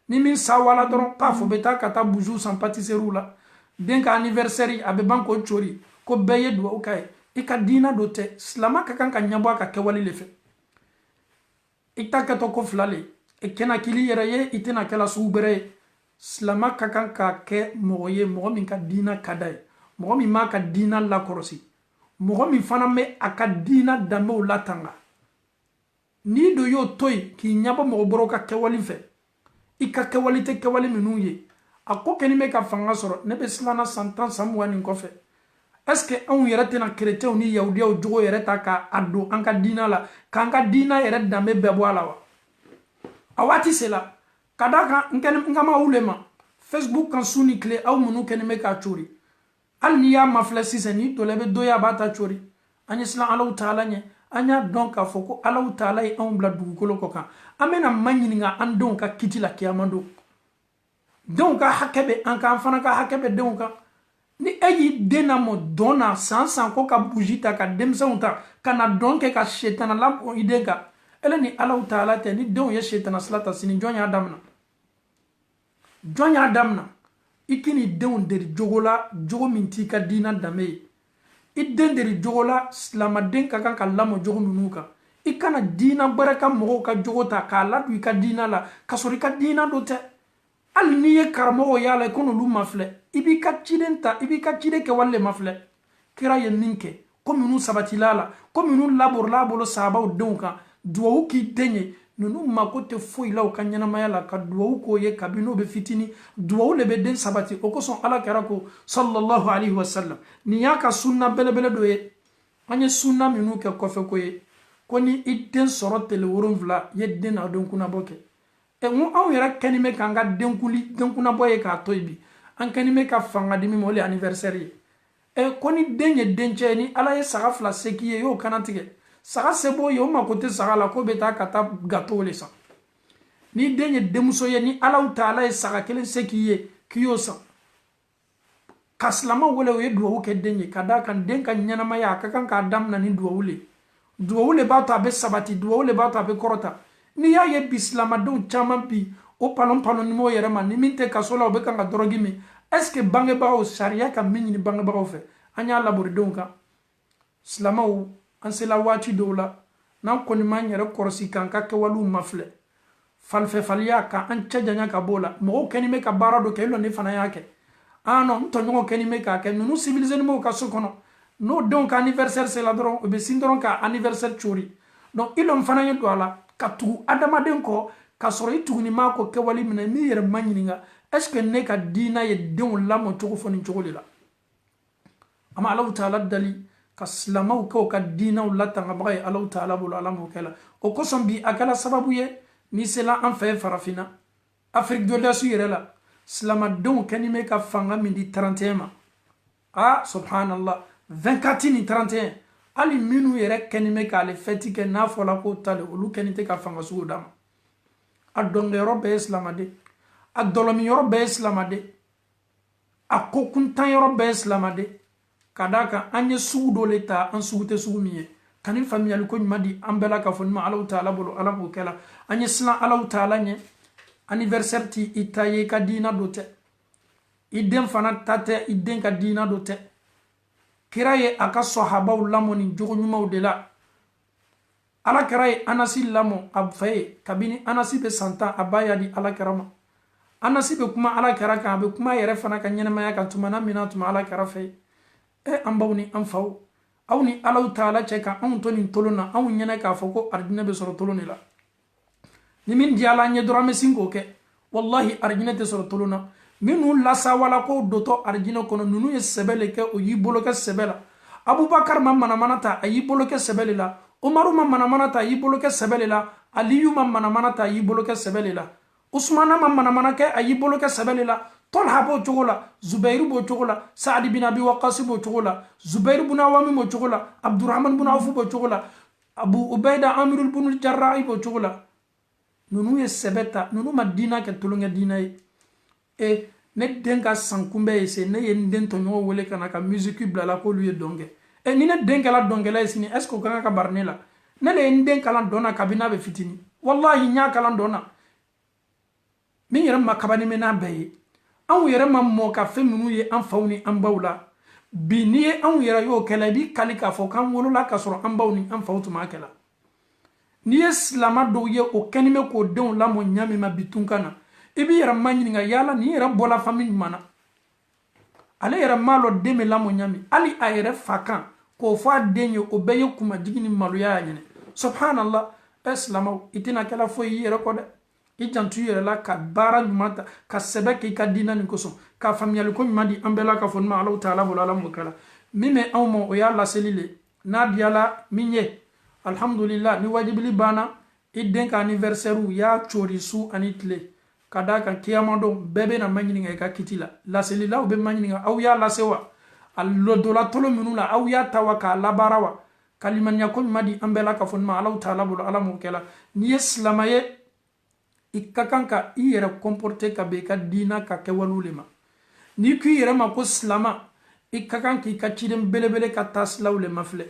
ni min sawala doron pa fo beta kata buju sans pâtisserie la den ka anniversaire a bɛ ban ko cori ko bɛɛ ye duwawu k'a ye i ka diina dɔ tɛ silama ka kan ka ɲɛbɔ a ka kɛwale le fɛ i ta kɛtɔ ko fila le i kɛna kili yɛrɛ ye i tɛna kɛla sugu bɛrɛ ye silama ka kan ka kɛ mɔgɔ ye mɔgɔ min ka diina ka da ye mɔgɔ min m'a ka diina lakɔrɔsi mɔgɔ min fana bɛ a ka diina danbew latanga n'i do y'o to yen k'i ɲɛbɔ mɔgɔ bɔrɔ ka kɛwale fɛ i ka kɛwale tɛ kɛwale minnu ye a ko kɛni bɛ ka fanga sɔrɔ ne bɛ silanna san 10 san 20 nin kɔfɛ est-ce que anw yɛrɛ tɛna kerecɛnw ni yahudiyaw jogo yɛrɛ ta k'a don an ka diina la k'an ka diina yɛrɛ danbe bɛɛ bɔ a la wa a waati sela ka da kan n ka ma wule ma Facebook kan su ni tile aw minnu kɛni bɛ k'a cori hali n'i y'a mafilɛ sisan n'i tola i bɛ dɔ ye a b'a ta cori an ye silan Alahu taala ɲɛ an y'a dɔn k'a fɔ ko Alahu taala ye anw bila dugukolo kɔ kan an bɛna ma ɲininka an denw ka kiti la kiyama don denw ka hakɛ bɛ an kan an fana ka hakɛ bɛ denw kan ni e y'i den lamɔ dɔn na san san ko ka buji ta ka denmisɛnw ta ka na dɔn kɛ ka setana labɔ i den kan ele ni Alahu taala tɛ ni denw ye setana sira ta sini jɔn y'a damina jɔn y'a damina i k'i denw deri jogo la jogo min t'i ka diina danbe ye i den deri jogo la silamaden ka kan ka lamɔ jogo ninnu kan i kana diina gbɛrɛ ka mɔgɔw ka jogo ta k'a ladon i ka diina la ka sɔrɔ i ka diina dɔ tɛ hali n'i ye karamɔgɔw y'a la i ko n'olu ma filɛ i b'i ka ciden ta i b'i ka ciden kɛwale le ma filɛ kira ye min kɛ ko minnu sabatila la ko minnu laborila a bolo sahabaw denw kan duwawu k'i den ye ninnu mako tɛ foyi la u ka ɲɛnamaya la ka duwawu k'o ye kabini n'o bɛ fitini duwawu le bɛ den sabati o kosɔn ala kɛra ko sallallahu alaihi wasallam nin y'a ka sunna belebele dɔ ye an ye sunna minnu kɛ kɔfɛ ko ye ko ni i den sɔrɔ tile 7 i ye den n'a den kunnabɔ kɛ n ko anw yɛrɛ kɛni bɛ k'an ka den kunnabɔ ye k'a to yen bi an kɛni bɛ ka fanga dimi ma o le anniversaire ye ko ni den ye dencɛ ye ni ala ye saga 2 se k'i ye y'o kana tigɛ saga se b'o ye o mako tɛ saga la ko bɛ taa ka taa gâteau le san ni den ye denmuso ye ni Alahu taala ye saga 1 se k'i ye k'i y'o san ka silama wele o ye duwawu kɛ den ye ka da kan den ka ɲɛnamaya a ka kan k'a damina ni duwawu le b'a to a bɛ sabati duwawu le b'a to a bɛ kɔrɔta n'i y'a ye bi silamadenw caman bi o palon ni m'o yɛrɛ ma ni min tɛ kaso la o bɛ kan ka dɔrɔgi min est-ce que bangebagaw sariya ka min ɲini bangebagaw fɛ an y'a laboridenw kan silamaw an sela waati dɔw la n'an kɔni m'an yɛrɛ kɔrɔsi k'an ka kɛwalew mafilɛ falifɛfaliya ka an cɛ janya ka b'o la mɔgɔw kɛni bɛ ka baara dɔ kɛ i lɔ ne fana y'a kɛ non n tɔɲɔgɔn kɛni bɛ k'a kɛ ninnu civilisé m'o ka so kɔnɔ n'o denw ka anniversaire sela dɔrɔn o bɛ sin dɔrɔn ka anniversaire cori donc i lɔ fana ye don a la ka tugu adamaden kɔ ka sɔrɔ i tuguni maa kɔ kɛwale minɛ n'i yɛrɛ ma ɲininka est-ce que ne ka diina ye denw lamɔ cogo fɔ nin cogo de la an ma Alahu taala dali ka silamaw kɛ u ka diinaw latangabaga ye Alahu taala bolo ala m'o kɛ la o kosɔn bi a kɛla sababu ye n'i sela an fɛ farafinna Afrique de l'Est yɛrɛ la silamadenw kɛni bɛ ka fanga min di 31 ma subhanallah 24 ni 31 hali minnu yɛrɛ kɛni bɛ k'ale fɛti kɛ n'a fɔla k'o ta le olu kɛni tɛ ka fanga sugu d'a ma a dɔnkɛyɔrɔ bɛɛ ye silamaden a dɔlɔmiyɔrɔ bɛɛ ye silamaden a ko kuntan yɔrɔ bɛɛ ye silamaden ka d'a kan an ye sugu dɔ le ta an sugu tɛ sugu min ye ka ni faamuyali ko ɲuman di an bɛɛ la k'a fɔ ɲuman Alahu taala bolo ala m'o kɛ la an ye silan Alahu taala ɲɛ anniversaire ti i ta ye i ka diina dɔ tɛ i den fana ta tɛ i den ka diina dɔ tɛ kira ye a ka sahabaw lamɔ ni jogo ɲumanw de la ala kira ye Anasi lamɔ a fɛ ye kabini Anasi bɛ san 10 a ba y'a di ala kira ma Anasi bɛ kuma ala kira kan a bɛ kuma yɛrɛ fana ka ɲɛnamaya kan tumana min na tuma ala kira fɛ ye an baw ni an faw aw ni Alahu taala cɛ ka anw to nin tolon na anw ɲɛnɛ k'a fɔ ko arijinɛ bɛ sɔrɔ tolon de la ni min diyala an ye dɔrɔn an bɛ sin k'o kɛ wallahi arijinɛ tɛ sɔrɔ tolon na minnu lasawala ko dotɔ arijinɛ kɔnɔ ninnu ye sɛbɛ le kɛ o y'i bolo kɛ sɛbɛ la Abubakar ma manamana ta a y'i bolo kɛ sɛbɛ le la Umaru ma manamana ta a y'i bolo kɛ sɛbɛ le la Aliyu ma manamana ta a y'i bolo kɛ sɛbɛ le la Usmana ma manamana kɛ a y'i bolo kɛ sɛbɛ le la Tolha b'o cogo la Zubairu b'o cogo la Saadi bin Abi Waqas b'o cogo la Zubairu bin Awami b'o cogo la Abdurrahman bin Awf b'o cogo la Abu Ubaida Amirul bin Jarrah b'o cogo la ninnu ye sɛbɛ ta ninnu ma diina kɛ tolonkɛ diina ye ne den ka san kunbɛ ye se ne ye n den tɔɲɔgɔn wele ka na ka musique bila la k'olu ye dɔn kɛ ni ne den kɛla dɔnkɛla ye sini est-ce que o ka kan ka bari ne la ne le ye n den kalan dɔn na kabini n'a bɛ fitini wallahi n y'a kalan dɔn na min yɛrɛ ma kabani mɛ n'a bɛɛ ye anw yɛrɛ ma mɔ ka fɛn minnu ye an faw ni an baw la bi n'i ye anw yɛrɛ y'o kɛla i b'i kali k'a fɔ k'an wolola ka sɔrɔ an baw ni an faw tun b'a kɛla n'i ye silama dɔw ye o kɛnin bɛ k'o denw lamɔ ɲa min ma bi tunkan na i b'i yɛrɛ ma ɲininka yala nin yɛrɛ bɔla famille ɲuman na ale yɛrɛ m'a lɔ den bɛ lamɔ ɲa min hali a yɛrɛ fa kan k'o fɔ a den ye o bɛɛ ye kumajigi ni maloya y'a ɲɛnɛ subhanallah silamaw i tɛna kɛla foyi i yɛrɛ kɔ dɛ i jantu yɛrɛ la ka baara ɲuman ta ka sɛbɛ k'i ka diina nin kosɔn ka faamuyali ko ɲuman di an bɛɛ la ka fɔ nima Alahu taala bolo ala m'o kɛla min bɛ anw ma o y'a laseli le n'a diyala min ye alhamdulillah ni wajibili banna i den ka anniversaire y'a coori su ani tile ka da kan kiyama don bɛɛ bɛ na ma ɲininka i ka kiti la laselilaw bɛ ma ɲininka aw y'a lase wa a lɔdola tolo minnu la aw y'a ta wa k'a labaara wa kalimaniya ko ɲuman di an bɛɛ la ka fɔ nima Alahu taala bolo ala m'o kɛla n'i ye silama ye i ka kan ka i yɛrɛ comporter ka bɛn i ka diina ka kɛwalew le ma n'i ko i yɛrɛ ma ko silama i ka kan k'i ka ciden belebele ka taasilaw le mafilɛ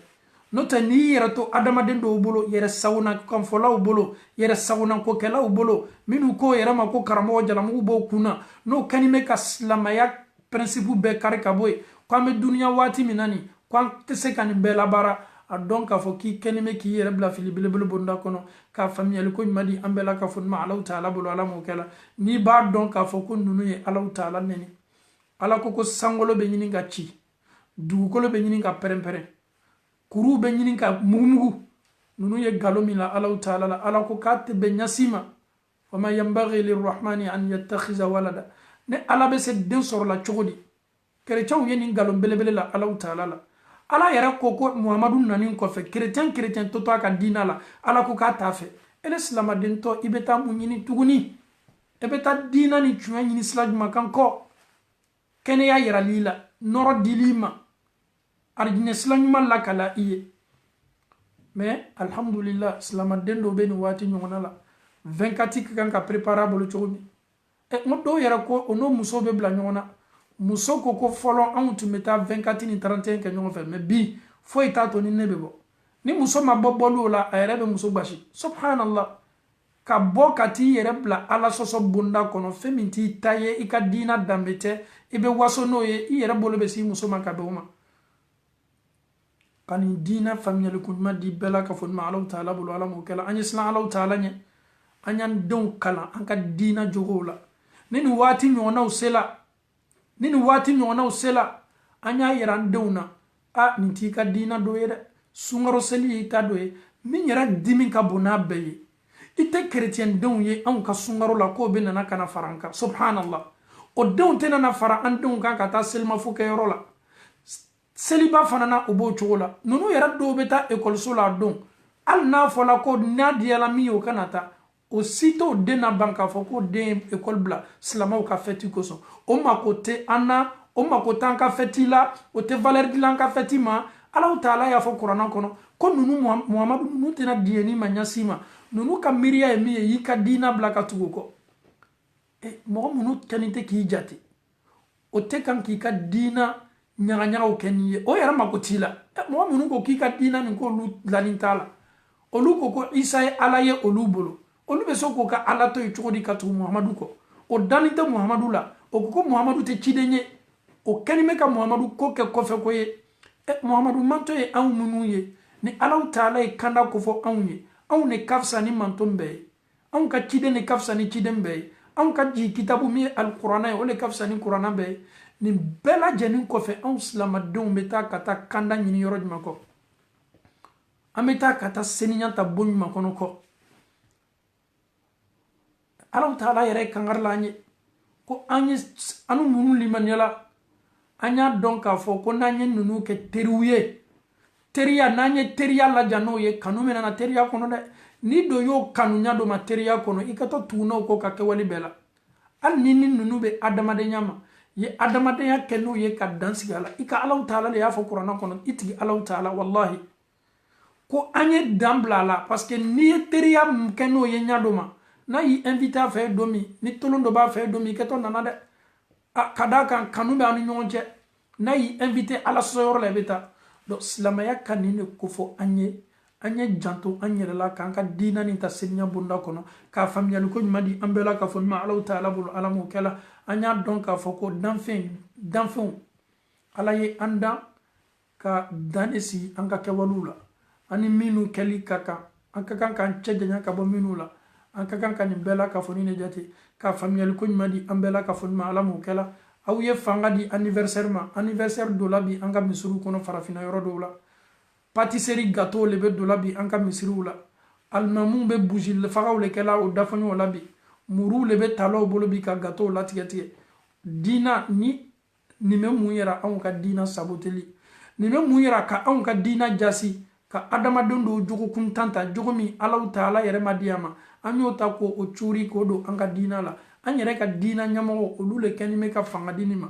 n'o tɛ n'i y'i yɛrɛ to adamaden dɔw bolo yɛrɛ sagonankanfɔlaw bolo yɛrɛ sagonankokɛlaw bolo minnu ko yɛrɛ ma ko karamɔgɔ jalamugu b'o kunna n'o kɛnin bɛ ka silamaya principe bɛɛ kari ka bɔ yen ko an bɛ duniya waati min na nin ko an tɛ se ka nin bɛɛ labaara a dɔn k'a fɔ k'i kɛnin bɛ k'i yɛrɛ bila fili belebele bonda kɔnɔ k'a faamuyali ko ɲuman di an bɛɛ la ka fɔ nima Alahu taala bolo ala m'o kɛla n'i b'a dɔn k'a fɔ ko ninnu ye Alahu taala nɛni ala ko sankolo bɛ ɲini ka ci dugukolo bɛ ɲini ka pɛrɛn-pɛrɛn kuruw bɛ ɲini ka mugumugu ninnu ye nkalon min la Alahu taala la ala ko k'a tɛ bɛn ɲasi ma wa ma yanbaghi lirrahmani an yattakhiza walada ne ala bɛ se den sɔrɔ la cogo di kerecɛnw ye nin nkalon belebele la Alahu taala la ala yɛrɛ ko muhamadu nanin kɔfɛ kerecɛn to a ka diina la ala ko k'a t'a fɛ ele silamadentɔ i bɛ taa mun ɲini tuguni i bɛ taa diina ni tiɲɛ ɲini sira juman kan kɔ kɛnɛya yirali la nɔrɔ dili ma arijinɛ sira ɲuman lakala i ye mais alhamdulillah silamaden dɔw bɛ nin waati ɲɔgɔnna la 24 ka kan ka préparer a bolo cogo min n dɔw yɛrɛ ko o n'o musow bɛ bila ɲɔgɔn na muso ko ko fɔlɔ anw tun bɛ taa 24 ni 31 kɛ ɲɔgɔn fɛ mais bi foyi t'a to ni ne bɛ bɔ ni muso ma bɔ bɔliw la a yɛrɛ bɛ muso basi subhanallah ka bɔ ka t'i yɛrɛ bila ala sɔsɔ bonda kɔnɔ fɛn min t'i ta ye i ka diina danbe tɛ i bɛ waso n'o ye i yɛrɛ bolo bɛ se muso ma ka bɛn o ma ka nin diina faamuyali ko ɲuman di bɛɛ la ka fɔ nima Alahu taala bolo ala m'o kɛla an ye siran Alahu taala ɲɛ an y'an denw kalan an ka diina jogow la ni nin waati ɲɔgɔnnaw sela ni nin waati ɲɔgɔnnaw sela an y'a yira an denw na nin t'i ka diina dɔ ye dɛ sunkaro seli y'i ta dɔ ye min yɛrɛ dimi ka bon n'a bɛɛ ye i tɛ kerecɛn denw ye anw ka sunkaro la k'o bɛ nana ka na fara an kan subhanallah o denw tɛ nana fara an denw kan ka taa selimafo kɛyɔrɔ la seliba fana na o b'o cogo la ninnu yɛrɛ dɔw bɛ taa ekɔliso la a don hali n'a fɔla ko n'a diyala min ye o kana taa o si t'o den na ban k'a fɔ ko den ye ekɔli bila silamaw ka fɛti kosɔn o mako tɛ an na o mako t'an ka fɛti la o tɛ valeur dilan an ka fɛti ma Alahu taala y'a fɔ kuranɛ kɔnɔ ko ninnu muhamadu ninnu tɛna diɲɛ ma ɲasi ma ninnu ka miiriya ye min ye y'i ka diina bila ka tugu o kɔ mɔgɔ minnu kɛlen tɛ k'i jate o tɛ kan k'i ka diina ɲagaɲagaw kɛ n'i ye o yɛrɛ mako t'i la mɔgɔ minnu ko k'i ka diina nin k'olu dilanin t'a la olu ko ko Isa ye ala ye olu bolo olu bɛ se k'o ka ala to ye cogo di ka tugu muhamadu kɔ o danin tɛ muhamadu la o ko muhamadu tɛ ciden ye o kɛlen bɛ ka muhamadu ko kɛ kɔfɛ ko ye muhamadu manto ye anw minnu ye ni Alahu taala ye kanda ko fɔ anw ye anw ne ka fisa ni manto bɛɛ ye anw ka ciden ne ka fisa ni ciden bɛɛ ye anw ka jigi kitabu min ye alikuranɛ ye o le ka fisa ni kuranɛ bɛɛ ye nin bɛɛ lajɛlen kɔfɛ anw silamadenw bɛ taa ka taa kanda ɲini yɔrɔ jumɛn kɔ an bɛ taa ka taa seniya ta bon ɲuman kɔnɔ kɔ Alahu taala yɛrɛ kangari la an ye ko an minnu limaniyala an y'a dɔn k'a fɔ ko n'an ye ninnu kɛ teriw ye teriya n'an ye teriya laja n'o ye kanu min nana teriya kɔnɔ dɛ ni dɔ y'o kanuya dɔ ma teriya kɔnɔ i ka to tugu n'o kɔ ka kɛwale bɛɛ la hali ni ninnu bɛ adamadenya ma ye adamadenya kɛ n'o ye ka dansigi a la i ka Alahu taala de y'a fɔ kuranɛ kɔnɔ i tigi Alahu taala wallahi ko an ye dan bila a la parce que n'i ye teriya kɛ n'o ye ɲa dɔ ma n'a y'i invité a fɛ don min ni tolon dɔ b'a fɛ don min i kɛtɔ nana dɛ ka d'a kan kanu bɛ an ni ɲɔgɔn cɛ n'a y'i invité ala sɔsɔyɔrɔ la i bɛ taa donc silamɛya ka nin de ko fɔ an ye anye janto anye la kanka dina ni ta senya bunda kono ka famiyal ko madi ambela ka fon ma Allah taala bul alamu kala anya don ka foko danfin ala ye anda ka danesi anka kewalula ani minu keli kaka anka kan kan cejanya ka bo minula anka kan kan bela ka foni ne jati ka famiyal ko madi ambela ka fon ma alamu kala aw ye fanga di anniversaire do labi anka misuru kono farafina yoro do la pâtisserie gâteau le be do labi anka misuru la almamu be bougie le fagaw le kala o dafanyo labi muru le be talo bolo bi ka gâteau la tigeti dina ni me muyera an ka dina saboteli ni me muyera ka an ka dina jasi ka adama dondo jogo kuntanta jogo mi Allah taala yere madiyama anyo ta ko o churi ko do an ka dina la an yere ka dina nyamo olu le keni me ka fanga dini ma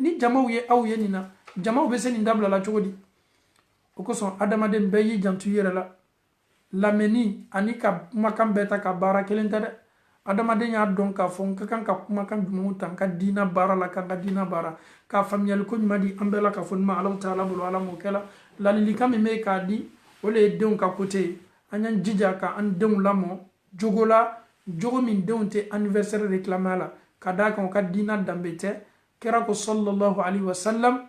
ni jamaw ye aw ye nina jamaw be seni ndabla la chogodi o ko son adama den be yi jantu yere la lameni ani ka makam beta ka bara kelenta de adama den ya don ka fon ka kan ka makam dumu tan ka dina bara la kan ka dina bara ka famiyal ko madi ambela ka fon ma Allah taala bulu ala mo kala lalili kam me ka di ole den ka kote anyan jija ka an den lamo jogola jogo min donte anniversaire réclamala kada kan ka dina dambete kera ko sallallahu alaihi wasallam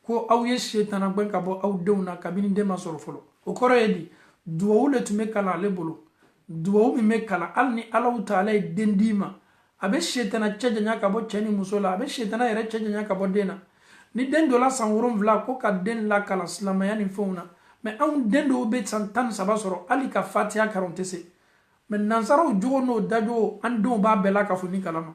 ko aw ye shaytana gben ka bo aw dewna kabini de masoro folo o koro yedi duwo le tume kala le bolo duwo mi me kala alni Allah taala dendima abe shaytana cejanya ka bo cheni musola abe shaytana yere cejanya ka bo dena ni den do la sanworon vla ko ka den la kala slamaya ni fona mais an den do be santan sabasoro ali ka fatiha karontese mais nansaro jogo no dajo an do ba bela ka foni kalama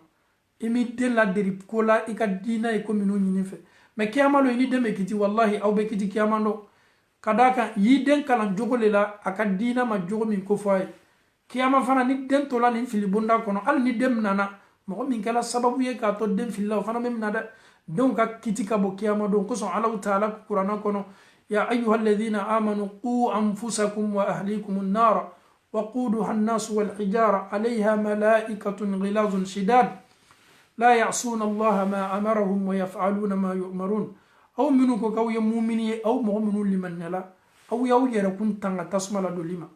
imi den la deri ko la ika dina e ko minu nyini fe mais kiyama lo ni deme kiti wallahi aw be kiti kiyama no kadaka yi den kalan jogo le la aka dina ma jogo min ko fay kiyama fana ni den to la ni fili bonda kono al ni dem nana mo min kala sababu ye ka to den fili la fana mem nada donc ka kiti ka bo kiyama don ko son Allah taala qur'ana kono ya ayyuhalladhina amanu qu anfusakum wa ahlikum an-nar وقودها الناس والحجارة عليها ملائكة غلاظ شداد لا يعصون الله ما أمرهم ويفعلون ما يؤمرون أو منك كو يمؤمني أو مؤمن لمن لا أو يو يركون تنغ تسمى لدولما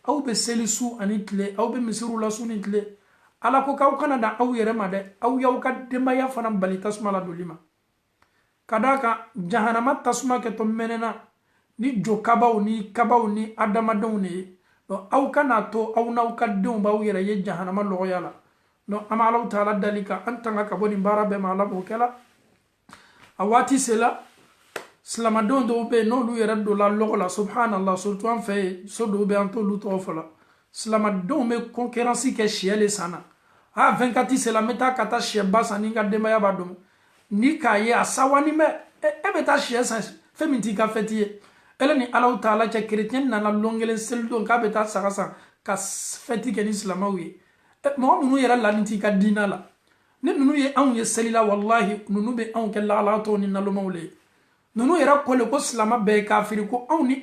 أو بسلسو أنيتلي أو بمسرو لسو نيتلي على كو كاو كان دا أو يرما دا أو يو كدما يفنم بلي تسمى لدولما كداكا جهنم تسمى كتمننا ni jo kabaw ni adamadow ne aw kana to aw naw kadum baw yere ye jahannama lo yala no ama Allah taala dalika antanga ka boni bara be mala bo kala awati sela slamadon do be no lu yere do la lo la subhanallah surtout en fait so do be anto lu to fola slamadon me concurrence ke chiele sana a 24 sela meta kata chie basa ninga de maya badum ni kaye asawani me e beta chie sa feminti ka fetie ele ni Allah taala cha chrétien na la longelen seldo ka beta sagasa ka feti ke ni islamawi mo munu yera la niti ka dina la ne nunu ye an ye selila wallahi nunu be an ke la la to ni na lo mawle nunu yera ko le ko islama be kafiri ko an ni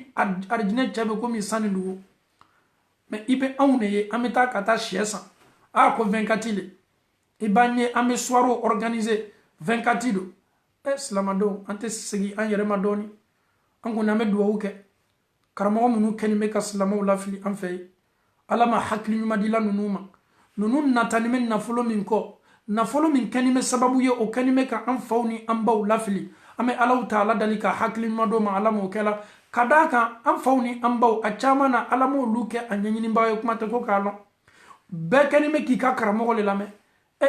arjine chabe ko mi sani lugo mais ibe an ne ye ameta kata chiesa a ko 24 le ibanye ame soiro organiser 24 do islamado ante segi an yere madoni an ko name duwa uke karamo munu keni me ka islamo la fili an fe alama hakli nyuma dila nunuma nunun natani men nafolo min ko nafolo min keni me sababu ye o keni me ka an fawni an baw la fili ame Allah taala dalika hakli nyuma do ma alamo kala kadaka an fawni an baw a chamana alamo luke anyanyini bawo kuma te ko kalo be keni me ki ka karamo le lame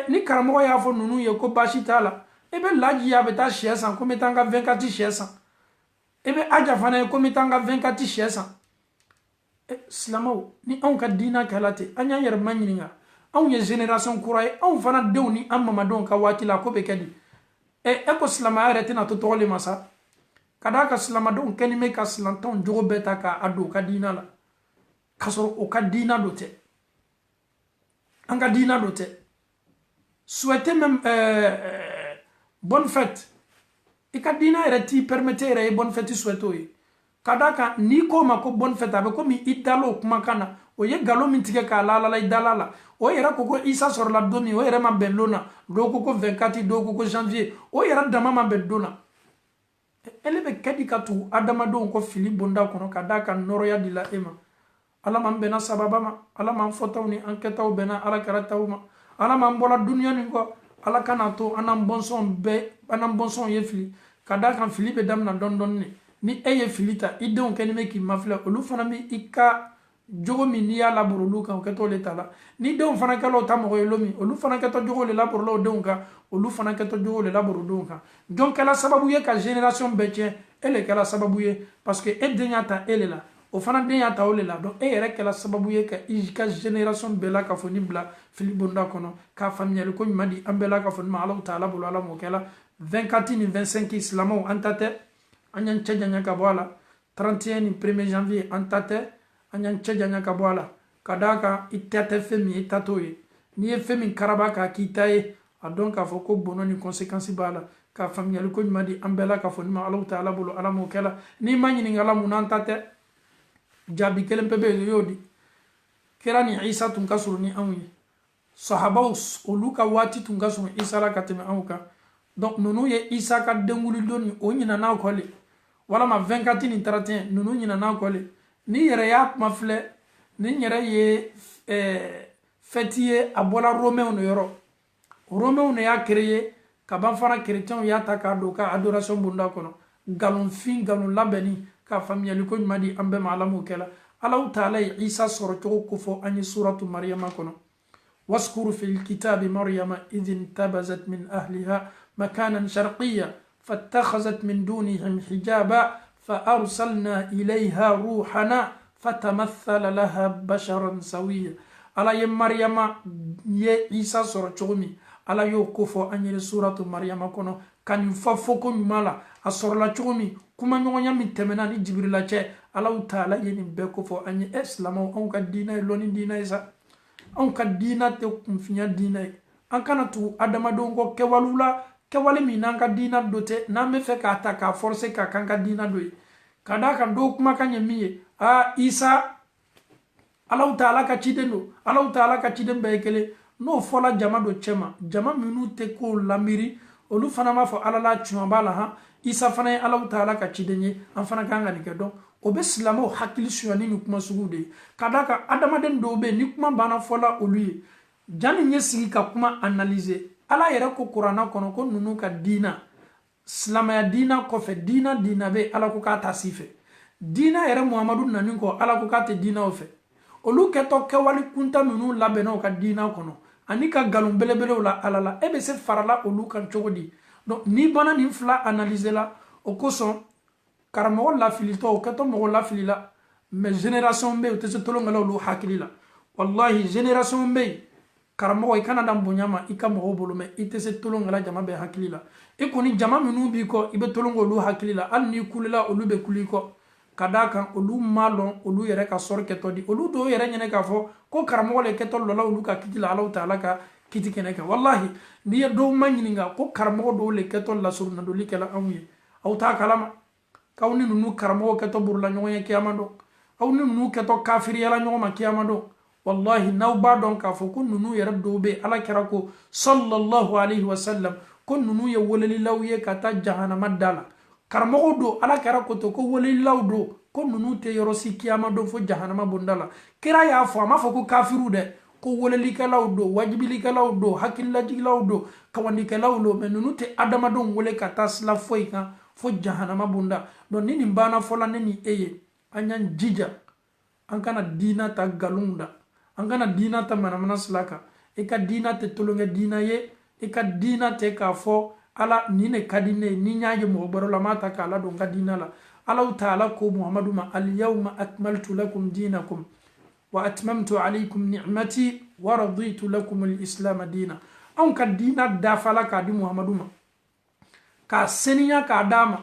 ni karamo ya fo nunu ye ko bashi tala ebe laji ya beta chiesa ko metanga 24 chiesa ebe aja fana ko mitanga 24 chiesa slamo ni on ka dina kalate anya yer manyininga on ye generation kurai on fana dewni amma madon ka watila ko be kadi ko slama arete na to tole masa kadaka slama don keni me ka slanton jogo beta ka ado ka dina la kasoro o ka dina dote anga dina dote souhaiter même bonne fête ika dina era ti permettere e bonne fête souhaito yi kadaka ni ko ma ko bonne fête abe ko mi idalo kuma kana o ye galo min tige ka la idalala o era ko isa sor la domi o era ma bellona do ko 24 do ko janvier o era dama ma bedona ele be kedi ka tu adamadenw ko fili bonda kono ka da ka nɔrɔya di la e ma ala man bɛnna sababa ma ala man fɔtaw ni an kɛtaw bɛnna ala kɛra taw ma ala man bɔra duniya nin kɔ ala kana to anan bɔnsɔn ye fili ka da kan fili be damina dɔn dɔn ni e ye fili ta i denw kɛni bɛ k'i mafilɛ olu fana bi i ka jogo min n'i y'a laboro olu kan o kɛtɔ le ta la ni denw fana kɛla o ta mɔgɔ ye lomi olu fana kɛtɔ jogo le laborola o denw kan olu fana kɛtɔ jogo le laboro denw kan jɔn kɛla sababu ye ka génération bɛɛ tiɲɛ e le kɛla sababu ye parce que e den y'a ta e le la o fana den y'a ta o le la donc e yɛrɛ kɛla sababu ye ka i ka génération bɛɛ la ka fɔ ni bila fili bonda kɔnɔ k'a faamuyali ko ɲuman di an bɛɛ la ka fɔ ni ma alaw ta ala bolo ala m'o kɛla 24 ni 25 silamɛw an ta tɛ an y'an cɛ janya ka bɔ a la 31 ni 1er janvier an ta tɛ an y'an cɛ janya ka bɔ a la ka da kan i ta tɛ fɛn min i ta t'o ye n'i ye fɛn min karaba k'a k'i ta ye a dɔn k'a fɔ ko bɔnɔ ni conséquence b'a la k'a faamuyali ko ɲuman di an bɛɛ la ka fɔ ni ma alaw ta ala bolo ala m'o kɛla n'i ma ɲininka ala mun n'an ta tɛ jaabi kelen pe bɛ yen o y'o di kira ni isa tun ka surun ni anw ye sahabaw olu ka waati tun ka surun isa la ka tɛmɛ anw kan donc ninnu ye isa ka denwuli don ni o ɲinana kɔ le walama 24 ni 31 ninnu ɲinana kɔ le ni yɛrɛ y'a kuma filɛ ni yɛrɛ ye fɛti ye a bɔla romain de yɔrɔ romain de y'a créé ka ban fana chrétiens y'a ta k'a don ka adoration bonda kɔnɔ galonfin galon labɛnni ka faamuyali ko ɲuman di an bɛɛ ma ala m'o kɛla alaw taala ye isa sɔrɔ cogo ko fɔ an ye suratu mariyama kɔnɔ waskuru fi lkitabi maryama idh intabazat min ahliha makanan sharqiya فاتخذت من دونهم حجابا فأرسلنا إليها روحنا فتمثل لها بشرا سويا على مريم يه عيسى سورة چومي على يو كفو أني سورة مريم كونو كان يففوكو مالا أسور لا چومي كما نغنيا من تمناني جبريل چه على تعالى يني بكفو أني إسلامو أنك دينا لوني دينا إسا أنك دينا تكم فينا دينا أنك نتو أدما دونكو كوالولا kewale min n'an ka diina do tɛ n'an bɛ fɛ k'a ta k'a forcer k'a k'an ka diina do ye ka d'a kan dɔw kumakan ye min ye isa alaw taala ka ciden do alaw taala ka ciden bɛɛ ye kelen n'o fɔla jama do cɛ ma jama minnu tɛ ko lamiri olu fana b'a fɔ ala la tiɲɛ b'a la han isa fana ye alaw taala ka ciden ye an fana kan ka nin kɛ dɔn o bɛ silamɛw hakili suyani ni kuma sugu de ye ka d'a kan adamaden dɔw bɛ yen ni kuma banna fɔla olu ye janni n ye sigi ka kuma analyser ala yɛrɛ ko kurana kɔnɔ ko nunu ka diina silamaya diina kɔfɛ diina bɛ ala ko k'a ta si fɛ diina yɛrɛ muhamadu nani kɔ ala ko k'a tɛ diinaw fɛ olu kɛtɔ kɛwale kunta nunu labɛnna u ka diina kɔnɔ ani ka galon belebelew la ala la e bɛ se farala olu kan cogo di donc ni bana nin fila analyser la o kosɔn karamɔgɔ lafilitɔ o kɛtɔ mɔgɔ lafili la mais génération bɛ yen o tɛ se tolongala olu hakili la wallahi génération bɛ yen karamɔgɔ i kana dan bonya ma i ka mɔgɔw bolo mɛ i tɛ se tolongala jama bɛɛ hakili la i kɔni jama minnu b'i kɔ i bɛ tolongo olu hakili la hali n'i kulela olu bɛ kuli kɔ ka d'a kan olu ma lɔn olu yɛrɛ ka sɔrɔ kɛtɔ di olu dɔw yɛrɛ ɲɛnɛ k'a fɔ ko karamɔgɔ le kɛtɔ lɔla olu ka kiti la alaw taala ka kiti kɛnɛ kan wallahi n'i ye dɔw ma ɲininka ko karamɔgɔ dɔw le kɛtɔ lasurunadoli kɛla anw ye aw t'a kalama k'aw ni ninnu karamɔgɔ kɛtɔ borila ɲɔgɔn ye kiyama dɔn aw ni ninnu kɛtɔ kafiriyala ɲɔgɔn ma kiyama dɔn wallahi n'aw b'a dɔn k'a fɔ ko ninnu yɛrɛ dɔw bɛ ala kɛra ko sallallahu alaihi wasallam ko ninnu ye welelilaw ye ka taa jahanama da la karamɔgɔw don ala kɛra ko to ko welelilaw don ko ninnu tɛ yɔrɔ si kiyama dɔn fo jahanama bonda la kira y'a fɔ a m'a fɔ ko kafiru dɛ ko welelikɛlaw don wajibilikɛlaw don hakililajigilaw don kawanikɛlaw don mɛ ninnu tɛ adamadenw wele ka taa sila foyi kan fo jahanama bonda donc ni nin banna fɔla ne ni e ye an y'an jija an kana diina ta galon da an kana diina ta manamana sila kan i ka diina tɛ tolonkɛ diina ye i ka diina tɛ k'a fɔ ala nin ne ka di ne ye ni n y'a ye mɔgɔ wɛrɛ la n b'a ta k'a ladon n ka diina la alaw taala ko muhamadu ma alyawma akmaltu lakum dinakum wa atmamtu alaykum ni'mati wa raditu lakum alislama diina anw ka diina dafala k'a di muhamadu ma k'a seniya k'a d'a ma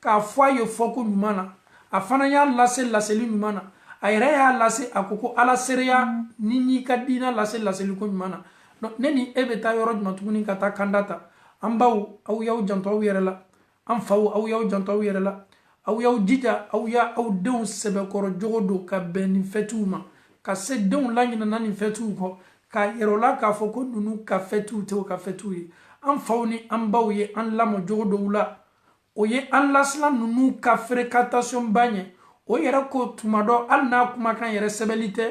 k'a fɔ a ye fɔ ko ɲuman na a fana y'a lase laseli ɲuman na a yɛrɛ y'a lase a ko ko ala sereya ni n'i ka diina lase laseli ko ɲuman na donc ne ni e bɛ taa yɔrɔ jumɛn tuguni ka taa kanda ta an baw aw y'aw janto aw yɛrɛ la an faw aw y'aw janto aw yɛrɛ la aw y'aw jija aw y'a aw denw sɛbɛkɔrɔ jogo don ka bɛn nin fɛtiw ma ka se denw laɲinana nin fɛtiw kɔ k'a yɛrɛ la k'a fɔ ko ninnu ka fɛtiw tɛ o ka fɛtiw ye an faw ni an baw ye an lamɔ jogo dɔw la o ye an lasila nunu ka fréquentation bagne o yɛrɛ ko tuma dɔ hali n'a kumakan yɛrɛ sɛbɛnli tɛ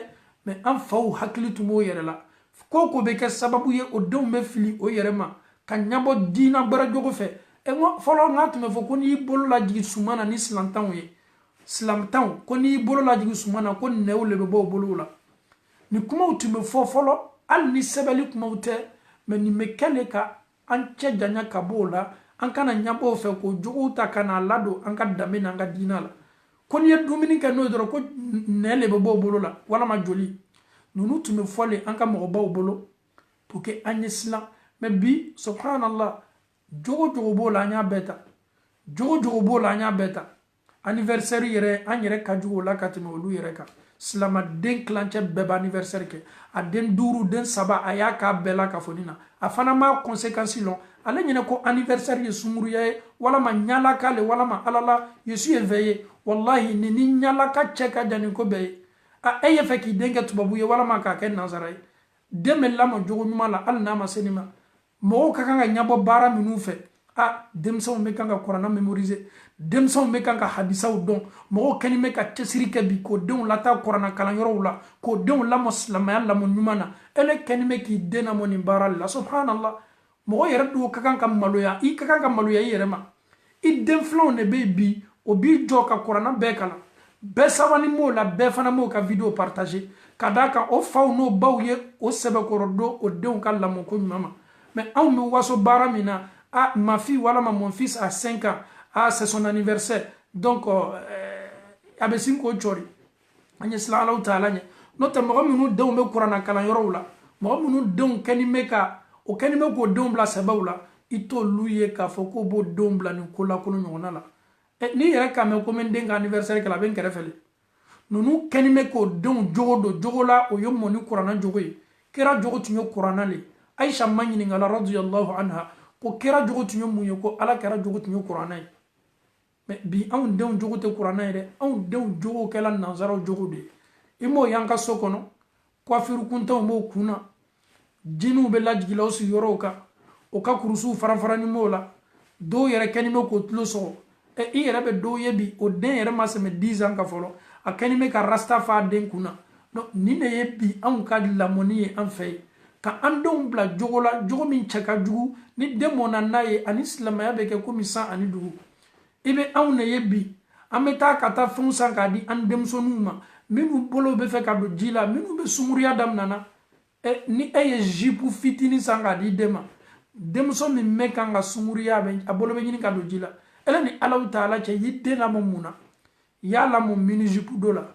mais an faw hakili tun b'o yɛrɛ la ko ko bɛ kɛ sababu ye o denw bɛ fili o yɛrɛ ma ka ɲabɔ diina bɛrɛ jogo fɛ fɔlɔ n'a tun bɛ fɔ ko n'i y'i bolo lajigi suma na ni silamɛtanw ye silamɛtanw ko n'i y'i bolo lajigi suma na ko nɛɛw le bɛ bɔ o bolow la ni kumaw tun bɛ fɔ fɔlɔ hali ni sɛbɛnli kumaw tɛ mais nin bɛ kɛle ka an cɛ janya ka bɔ o la an kana ɲabɔ o fɛ k'o jogow ta ka n'a ladon an ka danbe n'an ka diina la ko n'i ye dumuni kɛ n'o ye dɔrɔn ko nɛɛ le bɛ bɔ o bolo la walama joli nunu tun bɛ fɔle an ka mɔgɔbaw bolo pour que an ye silan mais bi subhanallah jogo jogo b'o la an y'a bɛɛ ta jogo jogo b'o la an y'a bɛɛ ta anniversaire yɛrɛ an yɛrɛ ka jugu o la ka tɛmɛ olu yɛrɛ kan silamaden kilancɛ bɛɛ bɛ anniversaire kɛ a den 5 den 3 a y'a k'a bɛɛ la ka fɔ nin na a fana ma conséquence lɔn ale ɲinɛ ko anniversaire ye sunkuruya ye walama ɲalaka le walama alala Yesu ye veille wallahi ni ɲalaka cɛ ka jan ni ko bɛɛ ye e ye fɛ k'i den kɛ tubabu ye walama k'a kɛ nansara ye den bɛ lamɔ jogo ɲuman la hali n'a ma se nin ma mɔgɔw ka kan ka ɲabɔ baara minnu fɛ denmisɛnw bɛ kan ka kuranna mémoriser denmisɛnw bɛ kan ka hadisaw dɔn mɔgɔw kɛlen bɛ ka cɛsiri kɛ bi k'o denw lataa kuranna kalanyɔrɔw la k'o denw lamɔ silamɛya lamɔ ɲuman na ele kɛlen bɛ k'i den lamɔ nin baara la subhanallah mɔgɔ yɛrɛ dɔw ka kan ka maloya i ka kan ka maloya i yɛrɛ ma i den filanw de bɛ bi o b'i jɔ ka kuranna bɛɛ kalan bɛɛ sabali m'o la bɛɛ fana m'o ka video partager ka d'a kan o faw n'o baw ye o sɛbɛkɔrɔ don o denw ka lamɔ ko ɲuman ma mais anw bɛ waso baara min na ma fille walama mon fils a 5 ans c'est son anniversaire donc a bɛ sin k'o cɔri an ye silan Alahu taala ɲɛ n'o tɛ mɔgɔ minnu denw bɛ kuranna kalanyɔrɔw la mɔgɔ minnu denw kɛlen bɛ k'o denw bila sɛbɛw la i t'olu ye k'a fɔ k'o b'o denw bila nin ko lakolon ɲɔgɔnna la n'i yɛrɛ k'a mɛn ko n bɛ n den ka anniversaire kɛ la a bɛ n kɛrɛfɛ le ninnu kɛlen bɛ k'o denw jogo don jogo la o ye mɔni kuranna jogo ye kira jogo tun ye kuranna le Aisha ma ɲininka la radiyallahu anha ko kira jogo tun ye mun ye ko ala kira jogo tun ye kuranna ye mais bi anw denw jogo tɛ kuranna ye dɛ anw denw jogo kɛla nansaraw jogo de ye i m'o y'an ka so kɔnɔ coiffure kuntanw b'o kun na jiniw bɛ lajigila o sigiyɔrɔw kan o ka kurusiw fara fara ɲuman o la dɔw yɛrɛ kɛlen bɛ k'o tulo sɔgɔ i yɛrɛ bɛ dɔw ye bi o den yɛrɛ ma sɛmɛ 10 ans ka fɔlɔ a kɛlen bɛ ka rasta fa den kun na donc nin de ye bi anw ka lamɔni ye an fɛ ye ka an denw bila jogo la jogo min cɛ ka jugu ni den mɔna n'a ye ani silamɛya bɛ kɛ komi san ani dugu i bɛ anw de ye bi an bɛ taa ka taa fɛnw san k'a di an denmisɛnninw ma minnu bolo bɛ fɛ ka don ji la minnu bɛ sunkuruya daminɛ ni e ye jipu fitinin san k'a di den ma denmuso min bɛ kan ka sunkuruya a bolo bɛ ɲini ka don ji la ele ni Alahu taala cɛ y'i den lamɔ mun na i y'a lamɔ mini jipu dɔ la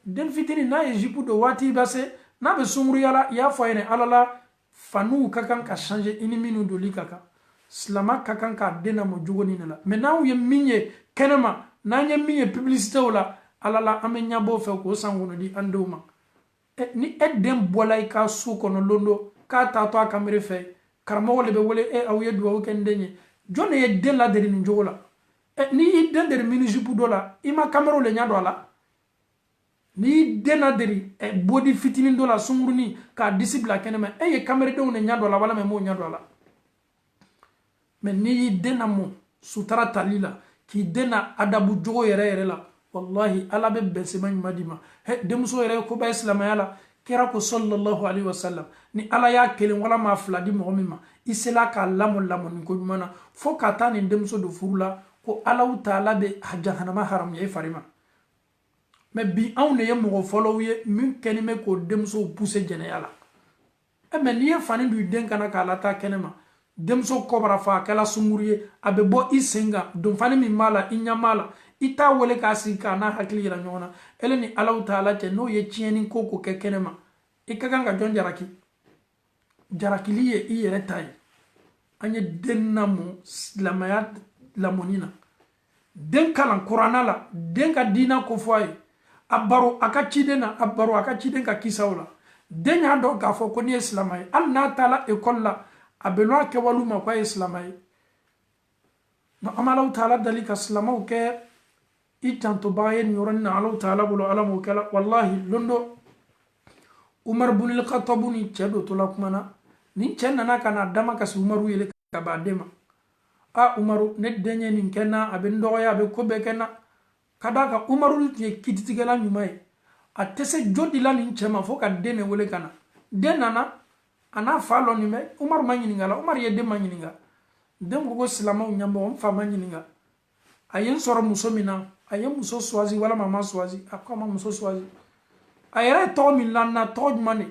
den fitinin n'a ye jipu don waati bɛ se n'a bɛ sunkuruya la i y'a fɔ a ɲɛna ala la faniw ka kan ka changer i ni minnu doli ka kan silama ka kan k'a den lamɔ jogo nin de la mais n'anw ye min ye kɛnɛma n'an ye min ye publicitéw la ala la an bɛ ɲabɔ fɛ k'o san kɔnɔ di an denw ma ni e den bɔla i ka so kɔnɔ don dɔ k'a taa to a kamere fɛ karamɔgɔ le bɛ wele aw ye duwawu kɛ n den ye jɔn de ye den laderi nin jogo la ni i den deri mini jupu dɔ la i ma kameraw le ɲa don a la ni i den laderi bodi fitinin dɔ la sunkurunin k'a disi bila kɛnɛma e ye kameradenw le ɲa don a la walama m'o ɲa don a la mais n'i y'i den lamɔ sutara tali la k'i den na adabu jogo yɛrɛ yɛrɛ la wallahi ala bɛ bɛnsema ɲuman d'i ma denmuso yɛrɛ ye koba ye silamɛya la kira ko sallallahu alaihi wasallam ni ala y'a kelen walama a fila di mɔgɔ min ma i sela k'a lamɔ lamɔni ko ɲuman na fo ka taa nin denmuso don furu la ko Alahu taala bɛ jahanama haramuya i fari ma mais bi anw de ye mɔgɔ fɔlɔw ye min kɛlen bɛ k'o denmusow pousser jɛnɛya la mais n'i ye fani don i den kana k'a lataa kɛnɛma denmuso kɔbara fa a kɛla sunkuru ye a bɛ bɔ i sen kan donfani min b'a la i ɲɛ b'a la i t'a wele k'a sigi k'a n'a hakili yira ɲɔgɔn na ele ni Alahu taala cɛ n'o ye tiɲɛni ko ko kɛ kɛnɛma i ka kan ka jɔn jaraki jarakili ye i yɛrɛ ta ye an ye den lamɔ silamɛya lamɔni na den kalan kuranna la den ka diina ko fɔ a ye a baro a ka ciden na a baro a ka ciden ka kisaw la den y'a dɔn k'a fɔ ko ni ye silamɛ ye hali n'a taala ekɔli la a bɛ lɔn a kɛwalew ma ko a ye silamɛ ye an bɛ Alahu taala dali ka silamɛw kɛ i jantobaga ye nin yɔrɔnin na Alahu taala bolo ala m'o kɛla wallahi don dɔ Umar bunil Khattabu ni cɛ dɔ tola kuma na nin cɛ nana ka na dama kasi Umaru yele ka b'a den ma umaru ne denye nin kenna abe ndoya abe kobe kenna kadaka umaru ye kititigela nyuma ye a tese jodi la nin chema fo ka dene wele kana denana ana falo ni me umaru manyininga umar ye de manyininga dem go silama nyambo mfa manyininga ayen soro muso mina ayen muso swazi wala mama swazi akoma muso swazi ayere to min lanna to mane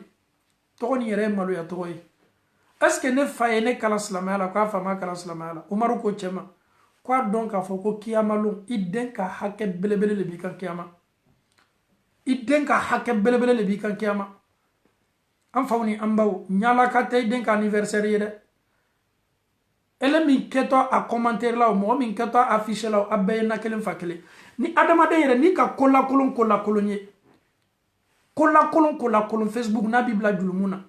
to ni yere malu ya to yi est-ce que ne faye ne kala silama la ko fa ma kala silama la umaru ko chema kwa donc afo ko kiyama lu idden ka hakke belebele le bi kan kiyama idden ka hakke belebele le bi kan kiyama am fawni ambaw nyala ka tay den ka anniversaire yede ele min keto a commentaire la mo min keto a afficher la abay na kelen fakele ni adama de yere ni ka kola kolon ye kola kolon Facebook na bibla julumuna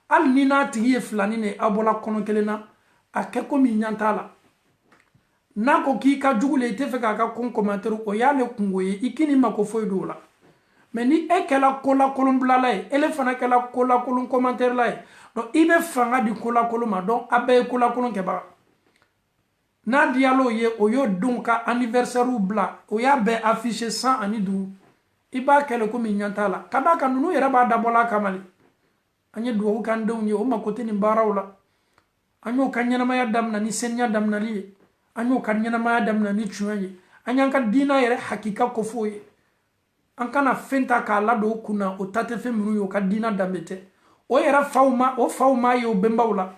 al ni na tiye flani ne abola kono kelena a keko mi nyantala na ko ki ka jugule te fe ka kon commentaire o yale kungoye ikini mako foydo la mais ni ekela kola kolon blala ele fana kala kola kolon commentaire la donc ibe fanga di kola kolon ma donc abe kola kolon ke ba na dialo ye o yo donc anniversaire ou bla o ya be afficher 100 ani du iba kele ko mi nyantala kada kan nu yera ba dabola kamali anye do kan do ni o makote ni barawla anyo kanyana ma ya damna ni senya damna li anyo kanyana ma ya damna ni chuanye anyanka dina yere hakika ko foye an kana fenta ka la do kuna o tate fe minu yo ka dina dambete o yera fawma yo bembawla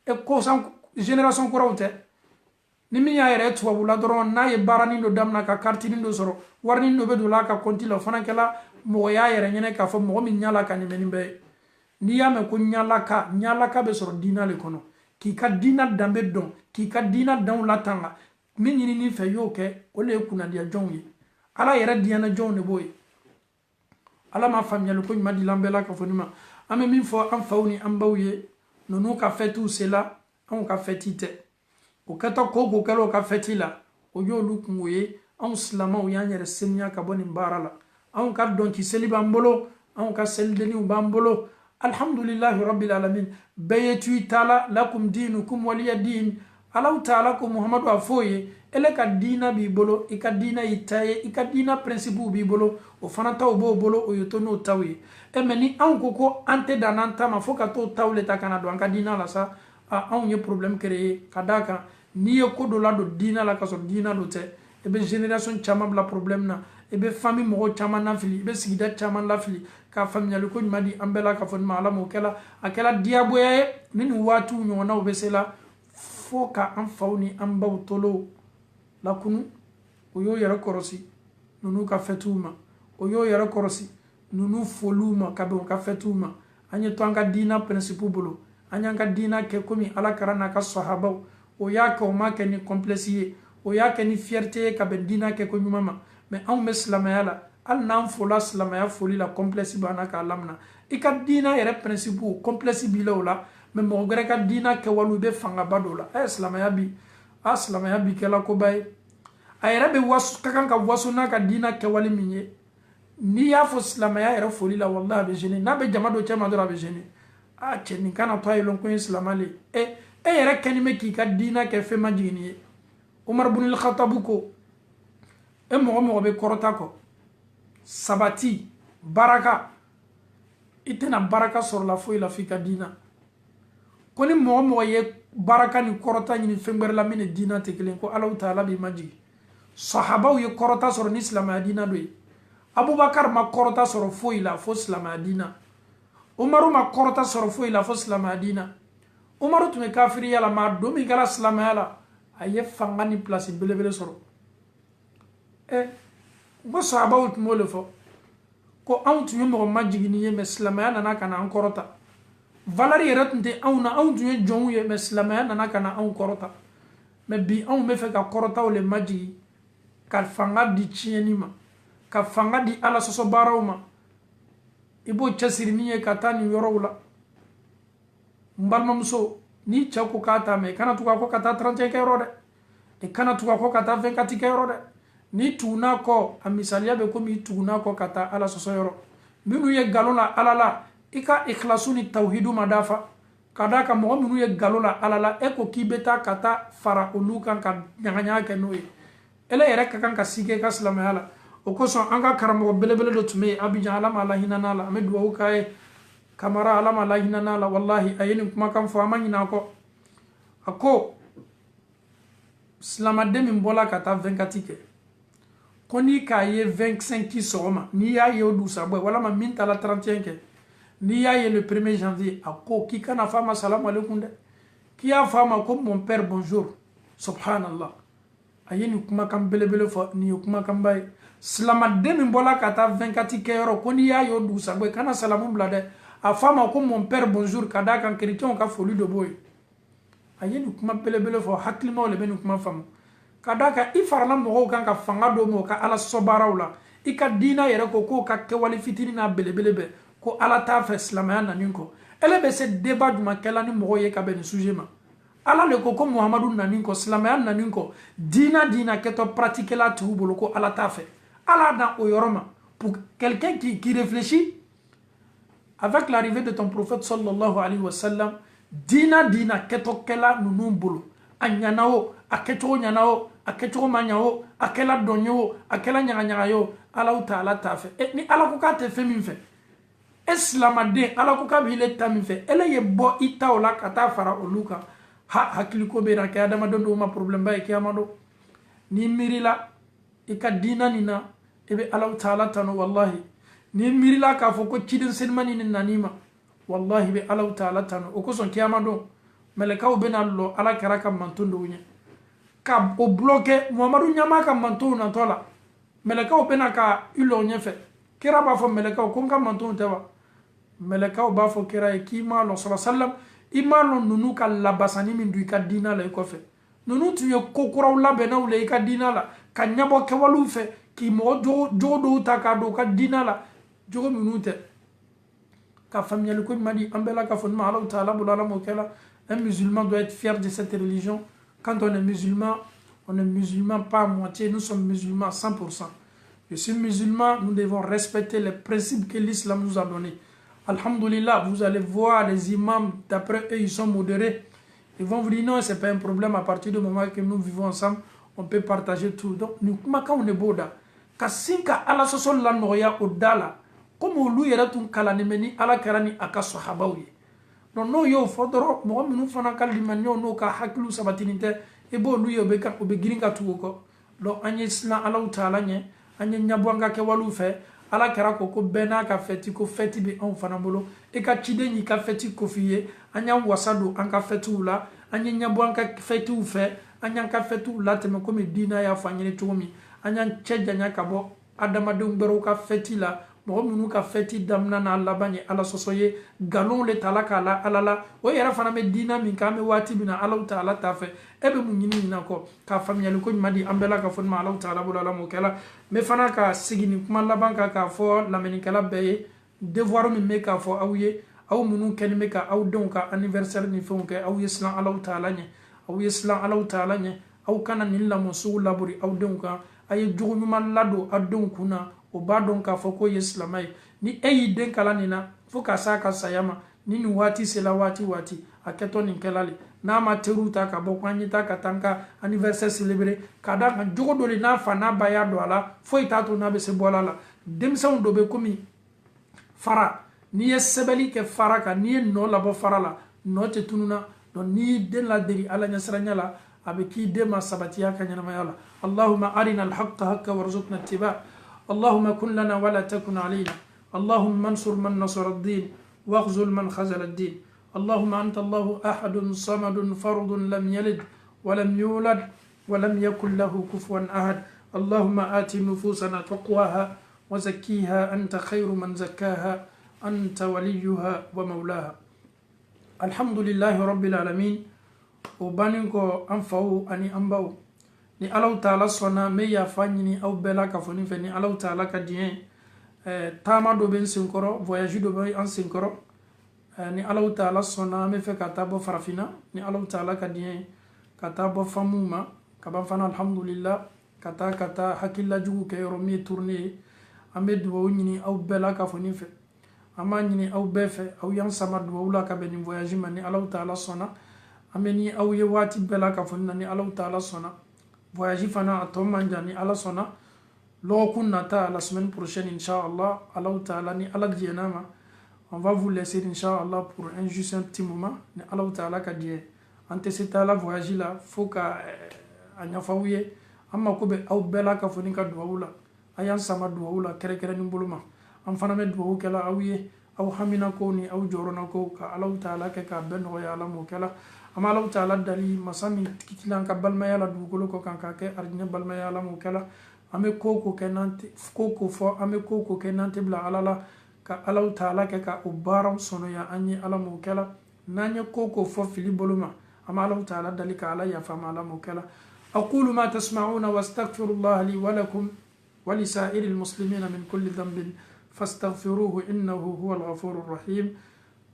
e ko san generation kurawte ni mi ya yere tuwa wula doron na ye barani do damna ka kartini do soro warni do be do la ka kontila fana kala mo ya yere nyene ka fo mo mi nyala ka ni menimbe ni ya me ko nyala ka be soro dina le kono ki ka dina dambe don ki ka dina dan la tanga min nyini ni fe yo ke o le kuna dia jongi ala yere diana jonne boy ala ma famiyal ko ma di lambela ka fonima ame min fo am fawni am bawye nonu ka fetu sela on ka fetite o kata ko kalo ka fetila o yo lu kungoye on slama o yanyere senya ka boni barala on ka don ki seliba mbolo on ka seldeni bambolo alhamdulillah rabbil alamin bayetu taala lakum dinukum waliya din alaw taala ko muhammadu afoye ele ka dina bi bolo e ka dina itaye e ka dina principe bi bolo o fana taw bo bolo o yoto no tawi e meni an ko ante dananta ma foka to tawle ta kana do an ka dina la sa an ye problème créer kadaka ni ye ko do la do dina la ka so dina do te e be génération chama bla problème na e be famille mo chama na fili e be sigida chama la fili ka famille ko madi ambela ka fon mala mo kala akela diabo ye ni watu nyona o be sela foka an fawni an bawtolo la kunu o yo yara korosi nunu ka fetuma o yo yara korosi nunu foluma ka be ka fetuma anye to anga dina principe bolo anya anga dina ke komi ala karana ka sahaba o ya ka o ma ke ni complexier o ya ke ni fierté ka be dina ke ko nyuma mais an muslimayala al nan fola islamaya foli la complexe bana ka lamna ika dina yere principe complexe bilola mais mo gre ka dina ke walu be fanga badola islamaya bi kala ko bay ayere be wasu kakan ka wasu na ka dina ke wali minye ni ya fo islamaya yere foli la wallahi be jeni na be jama do chama do be jeni cheni kana to ay lon ko islamale yere kenime ki ka dina ke fe majini Umar ibn al-Khattab ko mo be korota ko sabati baraka itena baraka sur la foi la fika dina koni mo ye baraka ni korota ni fember la mine dina te kelen ko Allah taala bi maji sahaba ye korota sur ni islam dina do Abubakar ma korota sur foi la fo islam dina Umaru ma korota sur foi la fo islam dina Umaru tume kafiri yala ma do mi gara islam yala aye fangani place belebele soro bo sahaba ut mo le fo ko antu mo majigini ye islamaya nana kana an korota valari yeratnte awna antu ye jongu ye islamaya nana kana an korota me bi an me fe ka korota o le majigi ka fanga di chieni ma ka fanga di ala soso barawma ibo chasiri ni ye katani yorowla mbalma muso ni chako kata me kana tuka ko kata 35 euro de e kana tuka ko kata 24 euro de ni tuna ko amisalia be ko mi tuna ko kata ala soso yoro minu ye galona ala la ika ikhlasu ni tawhidu madafa kada ka mo minu ye galola alala e ko kibeta kata fara olu kan ka nyanganya ke no ye ele yere ka kan ka sige ka silamaya la o ko son anga karamo belebele do tume Abidjan alama la hinana la me duwa kai kamara alama la hinana la wallahi ayeni kuma kan fo amanyina ko ako silamade min bola kata 24 ke koni ka ye 25 ki soma ni ya ye o dusa boy wala ma min tala 31 ke ni ya ye le 1er janvier ako ki kana fama salam alaikum de ki ya fama ko mon père bonjour subhanallah ayeni kuma kan belebele fo ni kuma kan bay silamade min bola kata 24 ke yoro koni ya ye o dusa boy kana salamu blade a fama ko mon père bonjour kada kan chrétien ka foli de boy ayeni kuma belebele fo haklima le ben kuma famu kadaka ifarala mogo kan ka fanga do mo ka ala sobaraw la ika dina yere ko ka kewali fitini na belebele be ko ala ta fa islamaya nanin ko ele be se débat duma kala ni mogo ye ka ben sujet ma ala le ko muhammadu nanin ko islamaya nanin ko dina keto pratiquer la tu bolo ko ala ta fa ala dans au yoroma pour quelqu'un qui réfléchit avec l'arrivée de ton prophète sallallahu alayhi wa sallam dina keto kala nunu bolo anyanao akecho nyanao akecho manyao akela donyo akela nyanga yo ala taala tafe ni ala ko ka te fe min fe islamade ala ko ka bile ta min fe ele ye bo itaola kata fara oluka hakili ko be ka adama do ma problem ba ke amado ni mirila ika dina nina ebe ala taala tano wallahi ni mirila ka fo ko cidin senmani ni nanima wallahi be ala taala tano o ko son ke amado melekaw benallo ala karaka mantondo nya ka o bloqué Muhammadu nyama ka mantondo na tola melekaw benaka ilo nya fe kira ba fo melekaw ko ka mantondo tewa melekaw ba fo kira e kima lo sallallahu imano nunu ka labasani min du ka dina la ko fe nunu tu ye kokuraw labenaw le ka dina la ka nyabo ke walu fe ki mo jodo ta ka do ka dina la jogo minute ka famiyal ko madi ambela ka fon ma Allah taala bulala mo kala. Un musulman doit être fier de cette religion. Quand on est musulman pas à moitié, nous sommes musulmans à 100%. Je suis musulman, nous devons respecter les principes que l'islam nous a donnés. Alhamdulillah, vous allez voir les imams, d'après eux, ils sont modérés. Ils vont vous dire non, ce n'est pas un problème à partir du moment que nous vivons ensemble, on peut partager tout. Donc, nous, quand on est boda, kasinka ala sosol la noya odala, comme lui era tun kalanemeni ala karani aka sahabawi. Non no yo fodoro mo minu fana kalimanyo no ka hakilu sabatinite e bo lu yo be ka o be giringa tuko do anye sna ala taala nye anye nyabwanga ke walu fe ala kara ko bena ka feti ko feti be on fana bolo e ka chide ni ka feti ko fiye anya wasado an ka fetu la anye nyabwanga fetu fe anya ka fetu la teme ko me dina ya fanyene tumi anya cheja nya ka bo adama de ngero ka feti la mo munu ka feti damna na labanye ala sosoye galon le talaka ala alala o yara fana me dina min ka me wati bina ala taala tafe ebe mu nyini na ko ka famiyal ko madi ambela ka fon ma ala taala bulala mo kala me fana ka sigini kuma labanka ka fo lameni kala be devoir mi me ka fo awye aw munu ken me ka aw don ka anniversaire ni fon ke aw islam ala taala nye aw islam ala taala nye aw kana ni la mo su laburi aw don ka ay jogu man lado adon kuna o ba don ka fo ko islamay ni eyi den kala nina fo ka sa ka sayama ni ni wati sela wati aketo ni kelale na ma teruta ka bo kwanyita ka tanka anniversaire célébrer kada ka jogo dole na fa na baya do ala fo itato na be se bolala demsaw do be komi fara ni sebeli ke fara ka ni no la bo fara la no te tununa don ni den la deri ala nyasranya la abeki de ma sabatiya ka nyama yala allahumma arina alhaqqa hakka warzuqna ittiba اللهم كن لنا ولا تكن علينا اللهم انصر من نصر الدين واخذل من خذل الدين اللهم أنت الله أحد صمد فرد لم يلد ولم يولد ولم يكن له كفوا أحد اللهم آت نفوسنا تقواها وزكيها أنت خير من زكاها أنت وليها ومولاها الحمد لله رب العالمين وبانينكو أنفعو أني أنبعو ni Allah taala sona me ya fanyini au bela ka foni fe ni Allah taala ka dien tama do ben sinkoro voyage do ben en sinkoro ni Allah taala sona me fe ka tabo farafina ni Allah taala ka dien ka tabo famuma ka ban fana alhamdulillah kata hakilla jugu ke yoro mi tourner ambe do nyini au bela ka foni fe ama ñini aw befe aw yan sama duwawula ka beni voyage ma ni Allah taala sona ameni aw ye wati bela ka fonna ni Allah taala sona voyage fana atomanja ni Allah sona lo kunata la semaine prochaine inchallah Allah taala ni Allah dienama on va vous laisser inchallah pour un juste un petit moment ni Allah taala ka die ante c'est la voyage là faut ka anya fawye amma ko be aw bela ka foni ka duwawula ayan sama duwawula kere kere ni buluma am fana me duwawu kala awye aw hamina ko ni aw jorona ko ka Allah taala ke ka ben ya la mo kala ama Allah taala dali masami kitilan ka balma ya la dugolo ko kan ka ke arjina balma ya la mo kala ame koko kenante koko fo ame koko kenante bla alala ka Allah taala ke ka ubaram sono ya anyi ala mo kala nanya koko fo fili boluma ama Allah taala dali ka ala ya fama ala mo kala aqulu ma tasma'una wastaghfirullah li wa lakum wa li sa'iril muslimina min kulli dhanbin فاستغفروه إنه هو الغفور الرحيم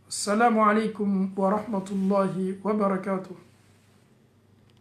السلام عليكم ورحمة الله وبركاته